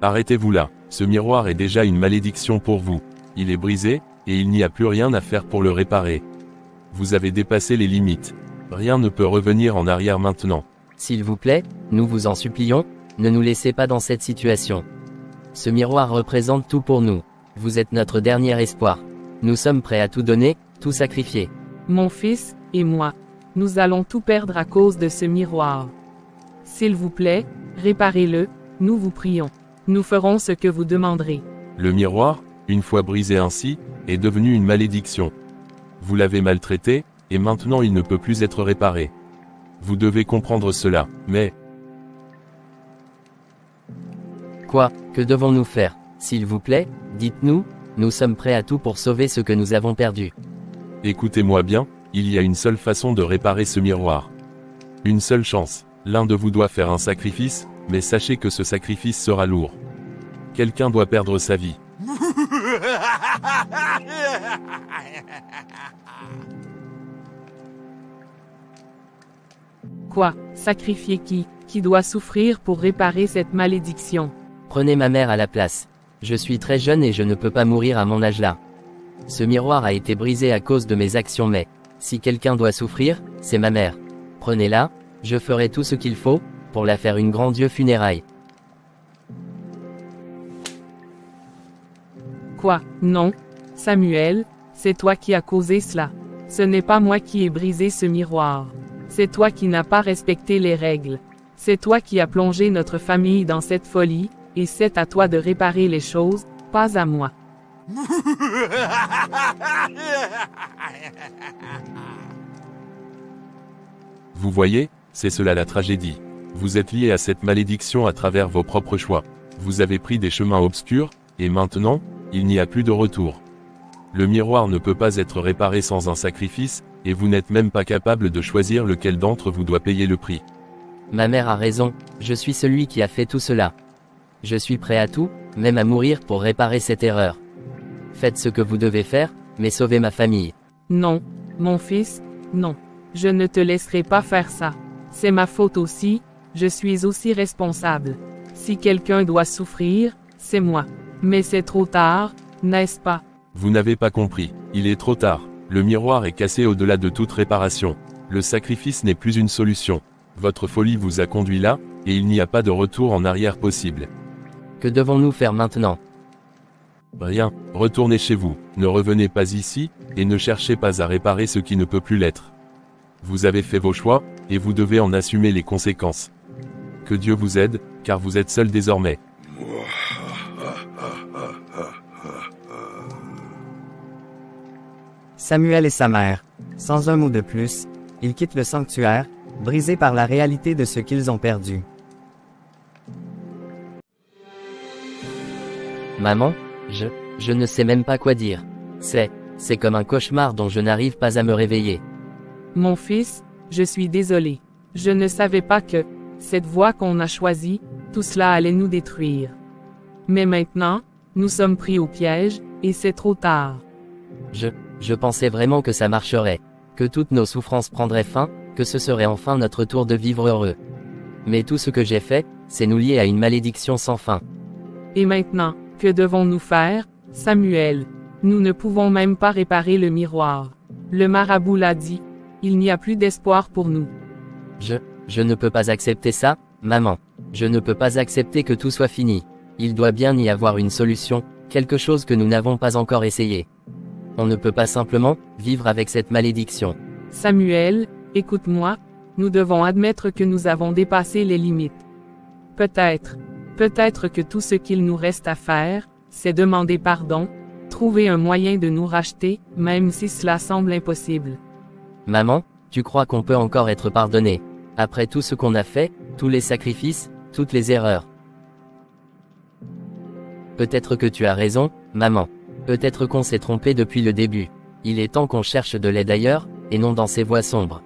Arrêtez-vous là, ce miroir est déjà une malédiction pour vous. Il est brisé, et il n'y a plus rien à faire pour le réparer. Vous avez dépassé les limites. Rien ne peut revenir en arrière maintenant. S'il vous plaît, nous vous en supplions, ne nous laissez pas dans cette situation. Ce miroir représente tout pour nous. Vous êtes notre dernier espoir. Nous sommes prêts à tout donner, tout sacrifier. Mon fils, et moi, nous allons tout perdre à cause de ce miroir. S'il vous plaît, réparez-le, nous vous prions. Nous ferons ce que vous demanderez. Le miroir, une fois brisé ainsi, est devenu une malédiction. Vous l'avez maltraité, et maintenant il ne peut plus être réparé. Vous devez comprendre cela, mais... Quoi, que devons-nous faire? S'il vous plaît, dites-nous, nous sommes prêts à tout pour sauver ce que nous avons perdu. Écoutez-moi bien, il y a une seule façon de réparer ce miroir. Une seule chance. L'un de vous doit faire un sacrifice, mais sachez que ce sacrifice sera lourd. Quelqu'un doit perdre sa vie. Quoi? Sacrifier qui? Qui doit souffrir pour réparer cette malédiction? Prenez ma mère à la place. Je suis très jeune et je ne peux pas mourir à mon âge là. Ce miroir a été brisé à cause de mes actions, mais si quelqu'un doit souffrir, c'est ma mère. Prenez-la, je ferai tout ce qu'il faut pour la faire une grandiose funéraille. Quoi? Non. Samuel, c'est toi qui as causé cela. Ce n'est pas moi qui ai brisé ce miroir. C'est toi qui n'as pas respecté les règles. C'est toi qui as plongé notre famille dans cette folie, et c'est à toi de réparer les choses, pas à moi. Vous voyez, c'est cela la tragédie. Vous êtes lié à cette malédiction à travers vos propres choix. Vous avez pris des chemins obscurs, et maintenant, il n'y a plus de retour. Le miroir ne peut pas être réparé sans un sacrifice, et vous n'êtes même pas capable de choisir lequel d'entre vous doit payer le prix. Ma mère a raison, je suis celui qui a fait tout cela. Je suis prêt à tout, même à mourir pour réparer cette erreur. Faites ce que vous devez faire, mais sauvez ma famille. Non, mon fils, non. Je ne te laisserai pas faire ça. C'est ma faute aussi, je suis aussi responsable. Si quelqu'un doit souffrir, c'est moi. Mais c'est trop tard, n'est-ce pas? Vous n'avez pas compris, il est trop tard. Le miroir est cassé au-delà de toute réparation. Le sacrifice n'est plus une solution. Votre folie vous a conduit là, et il n'y a pas de retour en arrière possible. Que devons-nous faire maintenant? Rien, retournez chez vous, ne revenez pas ici, et ne cherchez pas à réparer ce qui ne peut plus l'être. Vous avez fait vos choix, et vous devez en assumer les conséquences. Que Dieu vous aide, car vous êtes seul désormais. Samuel et sa mère, sans un mot de plus, ils quittent le sanctuaire, brisés par la réalité de ce qu'ils ont perdu. Maman, je ne sais même pas quoi dire. C'est comme un cauchemar dont je n'arrive pas à me réveiller. Mon fils, je suis désolé. Je ne savais pas que, cette voie qu'on a choisie, tout cela allait nous détruire. Mais maintenant, nous sommes pris au piège, et c'est trop tard. Je pensais vraiment que ça marcherait, que toutes nos souffrances prendraient fin, que ce serait enfin notre tour de vivre heureux. Mais tout ce que j'ai fait, c'est nous lier à une malédiction sans fin. Et maintenant, que devons-nous faire, Samuel? Nous ne pouvons même pas réparer le miroir. Le marabout l'a dit, il n'y a plus d'espoir pour nous. Je ne peux pas accepter ça, maman. Je ne peux pas accepter que tout soit fini. Il doit bien y avoir une solution, quelque chose que nous n'avons pas encore essayé. On ne peut pas simplement vivre avec cette malédiction. Samuel, écoute-moi, nous devons admettre que nous avons dépassé les limites. Peut-être que tout ce qu'il nous reste à faire, c'est demander pardon, trouver un moyen de nous racheter, même si cela semble impossible. Maman, tu crois qu'on peut encore être pardonné? Après tout ce qu'on a fait, tous les sacrifices, toutes les erreurs. Peut-être que tu as raison, maman. Peut-être qu'on s'est trompé depuis le début. Il est temps qu'on cherche de l'aide ailleurs, et non dans ces voies sombres.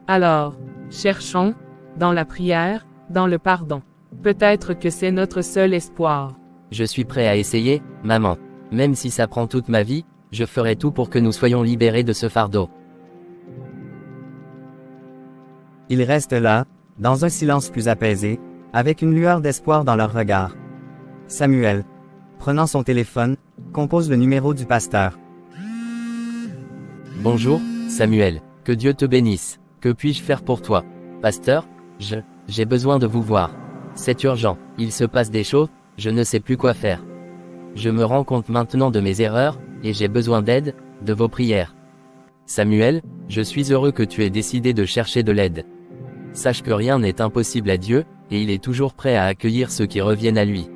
Alors, cherchons, dans la prière, dans le pardon. Peut-être que c'est notre seul espoir. Je suis prêt à essayer, maman. Même si ça prend toute ma vie, je ferai tout pour que nous soyons libérés de ce fardeau. Ils restent là, dans un silence plus apaisé, avec une lueur d'espoir dans leur regard. Samuel, prenant son téléphone, compose le numéro du pasteur. Bonjour, Samuel. Que Dieu te bénisse. Que puis-je faire pour toi? Pasteur, j'ai besoin de vous voir. C'est urgent, il se passe des choses, je ne sais plus quoi faire. Je me rends compte maintenant de mes erreurs, et j'ai besoin d'aide, de vos prières. Samuel, je suis heureux que tu aies décidé de chercher de l'aide. Sache que rien n'est impossible à Dieu, et il est toujours prêt à accueillir ceux qui reviennent à lui.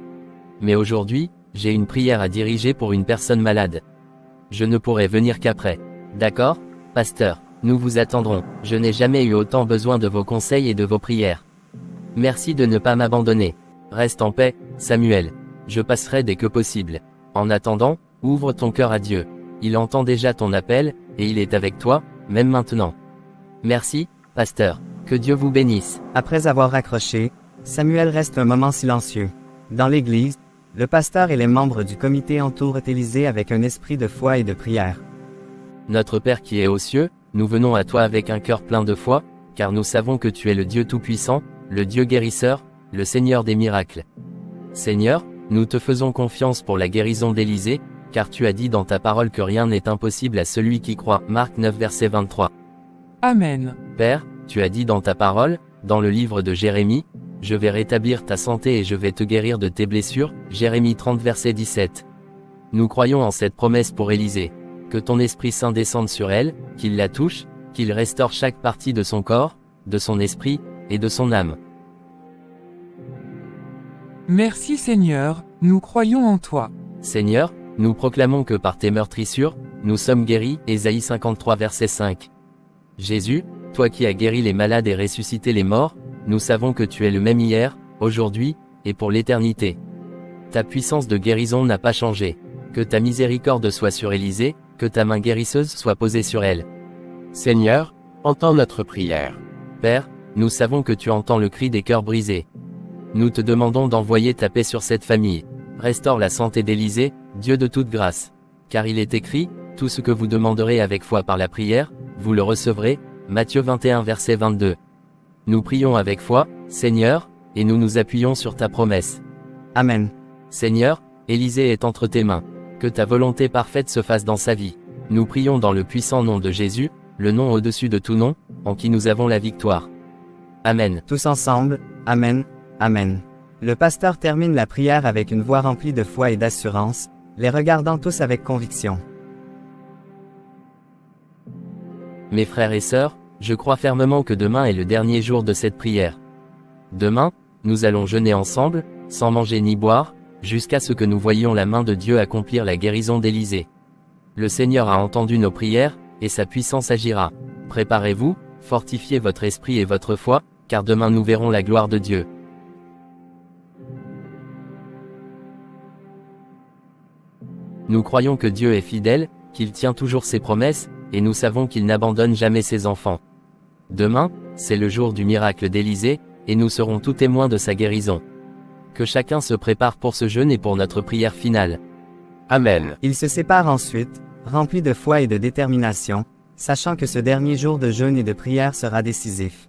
Mais aujourd'hui, j'ai une prière à diriger pour une personne malade. Je ne pourrai venir qu'après. D'accord, pasteur, nous vous attendrons. Je n'ai jamais eu autant besoin de vos conseils et de vos prières. Merci de ne pas m'abandonner. Reste en paix, Samuel. Je passerai dès que possible. En attendant, ouvre ton cœur à Dieu. Il entend déjà ton appel, et il est avec toi, même maintenant. Merci, pasteur. Que Dieu vous bénisse. Après avoir raccroché, Samuel reste un moment silencieux. Dans l'église, le pasteur et les membres du comité entourent Élisée avec un esprit de foi et de prière. Notre Père qui est aux cieux, nous venons à toi avec un cœur plein de foi, car nous savons que tu es le Dieu Tout-Puissant, le Dieu guérisseur, le Seigneur des miracles. Seigneur, nous te faisons confiance pour la guérison d'Élisée, car tu as dit dans ta parole que rien n'est impossible à celui qui croit. Marc 9 verset 23. Amen. Père, tu as dit dans ta parole, dans le livre de Jérémie, je vais rétablir ta santé et je vais te guérir de tes blessures. Jérémie 30 verset 17. Nous croyons en cette promesse pour Élisée. Que ton Esprit Saint descende sur elle, qu'il la touche, qu'il restaure chaque partie de son corps, de son esprit, et de son âme. Merci Seigneur, nous croyons en toi. Seigneur, nous proclamons que par tes meurtrissures, nous sommes guéris. Ésaïe 53 verset 5. Jésus, toi qui as guéri les malades et ressuscité les morts, nous savons que tu es le même hier, aujourd'hui, et pour l'éternité. Ta puissance de guérison n'a pas changé. Que ta miséricorde soit sur Élisée, que ta main guérisseuse soit posée sur elle. Seigneur, entends notre prière. Père, nous savons que tu entends le cri des cœurs brisés. Nous te demandons d'envoyer ta paix sur cette famille. Restaure la santé d'Élisée, Dieu de toute grâce. Car il est écrit, tout ce que vous demanderez avec foi par la prière, vous le recevrez. Matthieu 21 verset 22. Nous prions avec foi, Seigneur, et nous nous appuyons sur ta promesse. Amen. Seigneur, Élisée est entre tes mains. Que ta volonté parfaite se fasse dans sa vie. Nous prions dans le puissant nom de Jésus, le nom au-dessus de tout nom, en qui nous avons la victoire. Amen. Tous ensemble, Amen, Amen. Le pasteur termine la prière avec une voix remplie de foi et d'assurance, les regardant tous avec conviction. Mes frères et sœurs, je crois fermement que demain est le dernier jour de cette prière. Demain, nous allons jeûner ensemble, sans manger ni boire, jusqu'à ce que nous voyions la main de Dieu accomplir la guérison d'Élisée. Le Seigneur a entendu nos prières, et sa puissance agira. Préparez-vous, fortifiez votre esprit et votre foi, car demain nous verrons la gloire de Dieu. Nous croyons que Dieu est fidèle, qu'il tient toujours ses promesses, et nous savons qu'il n'abandonne jamais ses enfants. Demain, c'est le jour du miracle d'Élisée, et nous serons tous témoins de sa guérison. Que chacun se prépare pour ce jeûne et pour notre prière finale. Amen. Ils se séparent ensuite, remplis de foi et de détermination, sachant que ce dernier jour de jeûne et de prière sera décisif.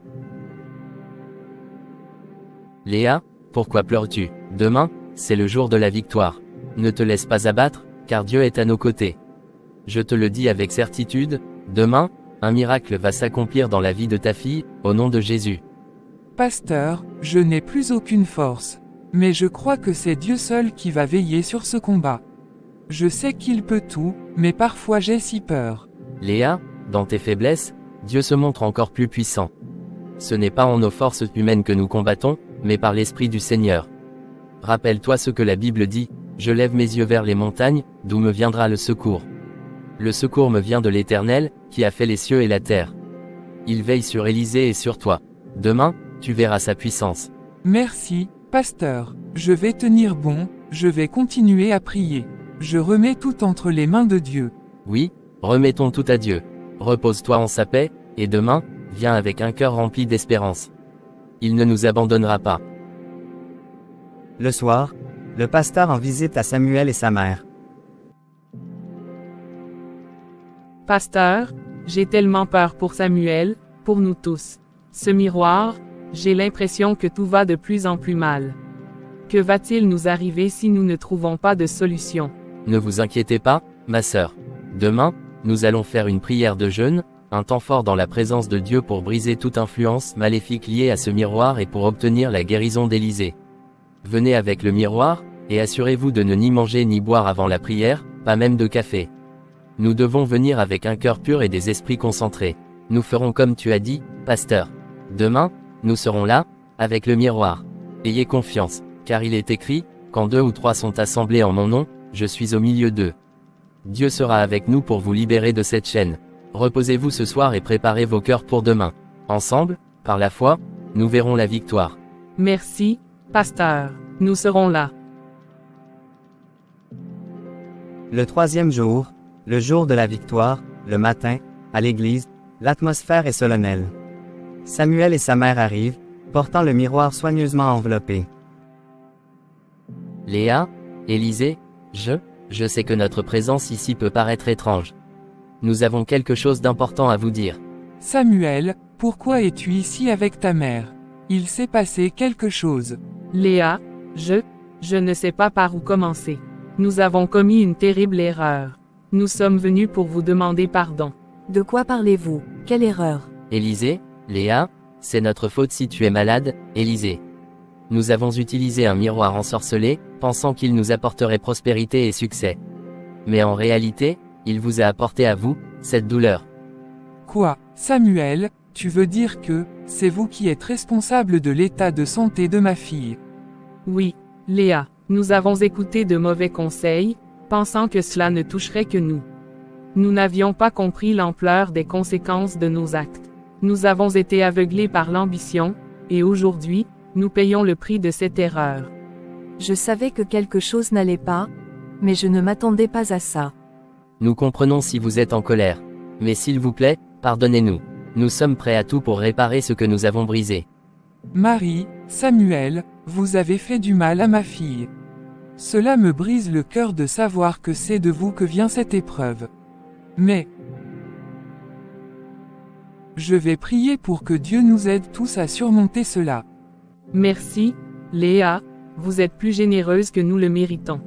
Léa, pourquoi pleures-tu? Demain, c'est le jour de la victoire. Ne te laisse pas abattre, car Dieu est à nos côtés. Je te le dis avec certitude, demain, un miracle va s'accomplir dans la vie de ta fille, au nom de Jésus. Pasteur, je n'ai plus aucune force. Mais je crois que c'est Dieu seul qui va veiller sur ce combat. Je sais qu'il peut tout, mais parfois j'ai si peur. Léa, dans tes faiblesses, Dieu se montre encore plus puissant. Ce n'est pas en nos forces humaines que nous combattons, mais par l'Esprit du Seigneur. Rappelle-toi ce que la Bible dit, je lève mes yeux vers les montagnes, d'où me viendra le secours. Le secours me vient de l'Éternel, qui a fait les cieux et la terre. Il veille sur Élisée et sur toi. Demain, tu verras sa puissance. Merci, pasteur. Je vais tenir bon, je vais continuer à prier. Je remets tout entre les mains de Dieu. Oui, remettons tout à Dieu. Repose-toi en sa paix, et demain, viens avec un cœur rempli d'espérance. Il ne nous abandonnera pas. Le soir, le pasteur en visite à Samuel et sa mère. Pasteur, j'ai tellement peur pour Samuel, pour nous tous. Ce miroir, j'ai l'impression que tout va de plus en plus mal. Que va-t-il nous arriver si nous ne trouvons pas de solution? Ne vous inquiétez pas, ma sœur. Demain, nous allons faire une prière de jeûne, un temps fort dans la présence de Dieu pour briser toute influence maléfique liée à ce miroir et pour obtenir la guérison d'Élisée. Venez avec le miroir, et assurez-vous de ne ni manger ni boire avant la prière, pas même de café. Nous devons venir avec un cœur pur et des esprits concentrés. Nous ferons comme tu as dit, pasteur. Demain, nous serons là, avec le miroir. Ayez confiance, car il est écrit, quand 2 ou 3 sont assemblés en mon nom, je suis au milieu d'eux. Dieu sera avec nous pour vous libérer de cette chaîne. Reposez-vous ce soir et préparez vos cœurs pour demain. Ensemble, par la foi, nous verrons la victoire. Merci, pasteur. Nous serons là. Le troisième jour, le jour de la victoire, le matin, à l'église, l'atmosphère est solennelle. Samuel et sa mère arrivent, portant le miroir soigneusement enveloppé. Léa, Élisée, je sais que notre présence ici peut paraître étrange. Nous avons quelque chose d'important à vous dire. Samuel, pourquoi es-tu ici avec ta mère? Il s'est passé quelque chose. Léa, je ne sais pas par où commencer. Nous avons commis une terrible erreur. Nous sommes venus pour vous demander pardon. De quoi parlez-vous? Quelle erreur? Élisée, Léa, c'est notre faute si tu es malade, Élisée. Nous avons utilisé un miroir ensorcelé, pensant qu'il nous apporterait prospérité et succès. Mais en réalité, il vous a apporté à vous, cette douleur. Quoi, Samuel, tu veux dire que, c'est vous qui êtes responsable de l'état de santé de ma fille? Oui, Léa, nous avons écouté de mauvais conseils, pensant que cela ne toucherait que nous. Nous n'avions pas compris l'ampleur des conséquences de nos actes. Nous avons été aveuglés par l'ambition, et aujourd'hui, nous payons le prix de cette erreur. Je savais que quelque chose n'allait pas, mais je ne m'attendais pas à ça. Nous comprenons si vous êtes en colère. Mais s'il vous plaît, pardonnez-nous. Nous sommes prêts à tout pour réparer ce que nous avons brisé. Marie, Samuel, vous avez fait du mal à ma fille. Cela me brise le cœur de savoir que c'est de vous que vient cette épreuve. Mais je vais prier pour que Dieu nous aide tous à surmonter cela. Merci, Léa, vous êtes plus généreuse que nous le méritons.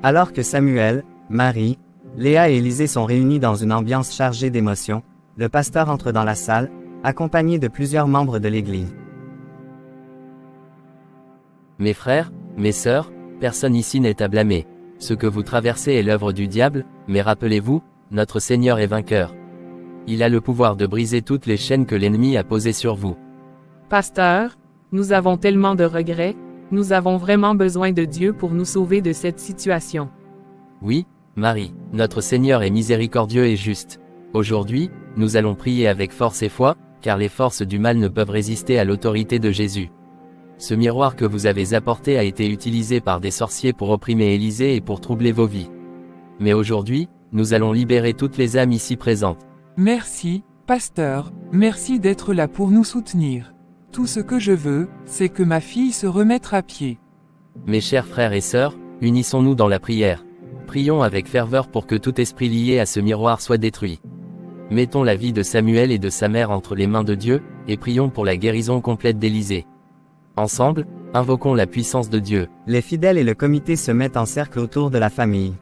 Alors que Samuel, Marie, Léa et Élisée sont réunis dans une ambiance chargée d'émotions, le pasteur entre dans la salle, accompagné de plusieurs membres de l'Église. Mes frères, mes sœurs, personne ici n'est à blâmer. Ce que vous traversez est l'œuvre du diable, mais rappelez-vous, notre Seigneur est vainqueur. Il a le pouvoir de briser toutes les chaînes que l'ennemi a posées sur vous. Pasteur, nous avons tellement de regrets, nous avons vraiment besoin de Dieu pour nous sauver de cette situation. Oui, Marie, notre Seigneur est miséricordieux et juste. Aujourd'hui, nous allons prier avec force et foi, car les forces du mal ne peuvent résister à l'autorité de Jésus. Ce miroir que vous avez apporté a été utilisé par des sorciers pour opprimer Élisée et pour troubler vos vies. Mais aujourd'hui, nous allons libérer toutes les âmes ici présentes. Merci, pasteur, merci d'être là pour nous soutenir. Tout ce que je veux, c'est que ma fille se remette à pied. Mes chers frères et sœurs, unissons-nous dans la prière. Prions avec ferveur pour que tout esprit lié à ce miroir soit détruit. Mettons la vie de Samuel et de sa mère entre les mains de Dieu, et prions pour la guérison complète d'Élisée. Ensemble, invoquons la puissance de Dieu. Les fidèles et le comité se mettent en cercle autour de la famille.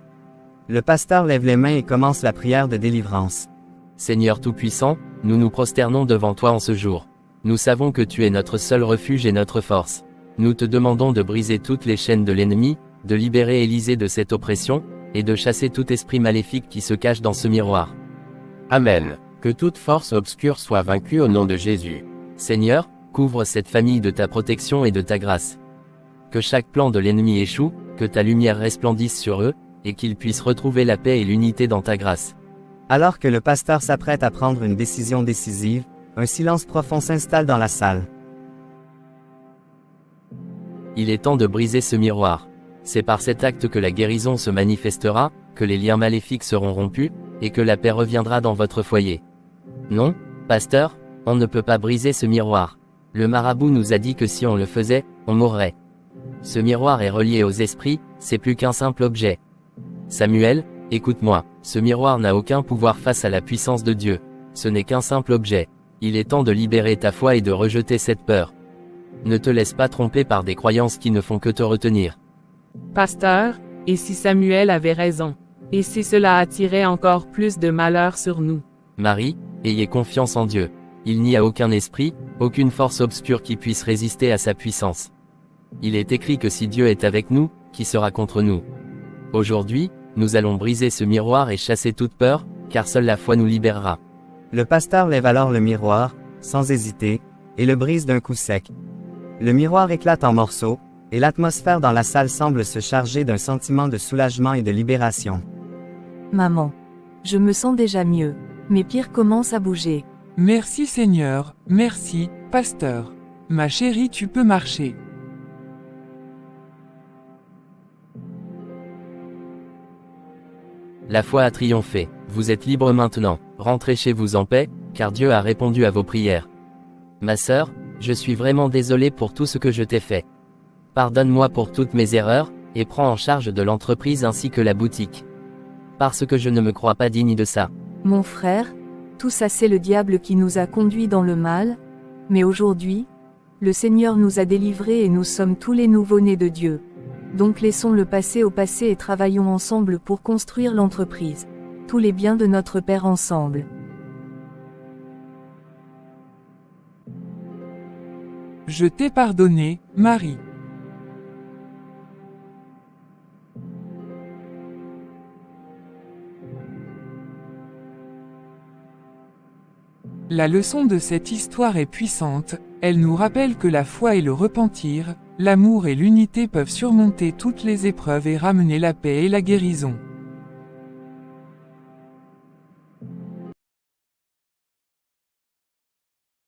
Le pasteur lève les mains et commence la prière de délivrance. Seigneur Tout-Puissant, nous nous prosternons devant toi en ce jour. Nous savons que tu es notre seul refuge et notre force. Nous te demandons de briser toutes les chaînes de l'ennemi, de libérer Élisée de cette oppression, et de chasser tout esprit maléfique qui se cache dans ce miroir. Amen. Que toute force obscure soit vaincue au nom de Jésus. Seigneur, couvre cette famille de ta protection et de ta grâce. Que chaque plan de l'ennemi échoue, que ta lumière resplendisse sur eux, et qu'ils puissent retrouver la paix et l'unité dans ta grâce. Alors que le pasteur s'apprête à prendre une décision décisive, un silence profond s'installe dans la salle. Il est temps de briser ce miroir. C'est par cet acte que la guérison se manifestera, que les liens maléfiques seront rompus, et que la paix reviendra dans votre foyer. Non, pasteur, on ne peut pas briser ce miroir. Le marabout nous a dit que si on le faisait, on mourrait. Ce miroir est relié aux esprits, c'est plus qu'un simple objet. Samuel, écoute-moi, ce miroir n'a aucun pouvoir face à la puissance de Dieu. Ce n'est qu'un simple objet. Il est temps de libérer ta foi et de rejeter cette peur. Ne te laisse pas tromper par des croyances qui ne font que te retenir. Pasteur, et si Samuel avait raison? Et si cela attirait encore plus de malheur sur nous? Marie, ayez confiance en Dieu. Il n'y a aucun esprit, aucune force obscure qui puisse résister à sa puissance. Il est écrit que si Dieu est avec nous, qui sera contre nous? Aujourd'hui, nous allons briser ce miroir et chasser toute peur, car seule la foi nous libérera. Le pasteur lève alors le miroir, sans hésiter, et le brise d'un coup sec. Le miroir éclate en morceaux, et l'atmosphère dans la salle semble se charger d'un sentiment de soulagement et de libération. Maman. Je me sens déjà mieux. Mes pires commencent à bouger. Merci Seigneur, merci, pasteur. Ma chérie, tu peux marcher. La foi a triomphé. Vous êtes libre maintenant. Rentrez chez vous en paix, car Dieu a répondu à vos prières. Ma sœur, je suis vraiment désolé pour tout ce que je t'ai fait. Pardonne-moi pour toutes mes erreurs, et prends en charge de l'entreprise ainsi que la boutique. Parce que je ne me crois pas digne de ça. Mon frère, tout ça c'est le diable qui nous a conduits dans le mal, mais aujourd'hui, le Seigneur nous a délivrés et nous sommes tous les nouveau-nés de Dieu. Donc laissons le passé au passé et travaillons ensemble pour construire l'entreprise. Tous les biens de notre Père ensemble. Je t'ai pardonné, Marie. La leçon de cette histoire est puissante, elle nous rappelle que la foi et le repentir, l'amour et l'unité peuvent surmonter toutes les épreuves et ramener la paix et la guérison.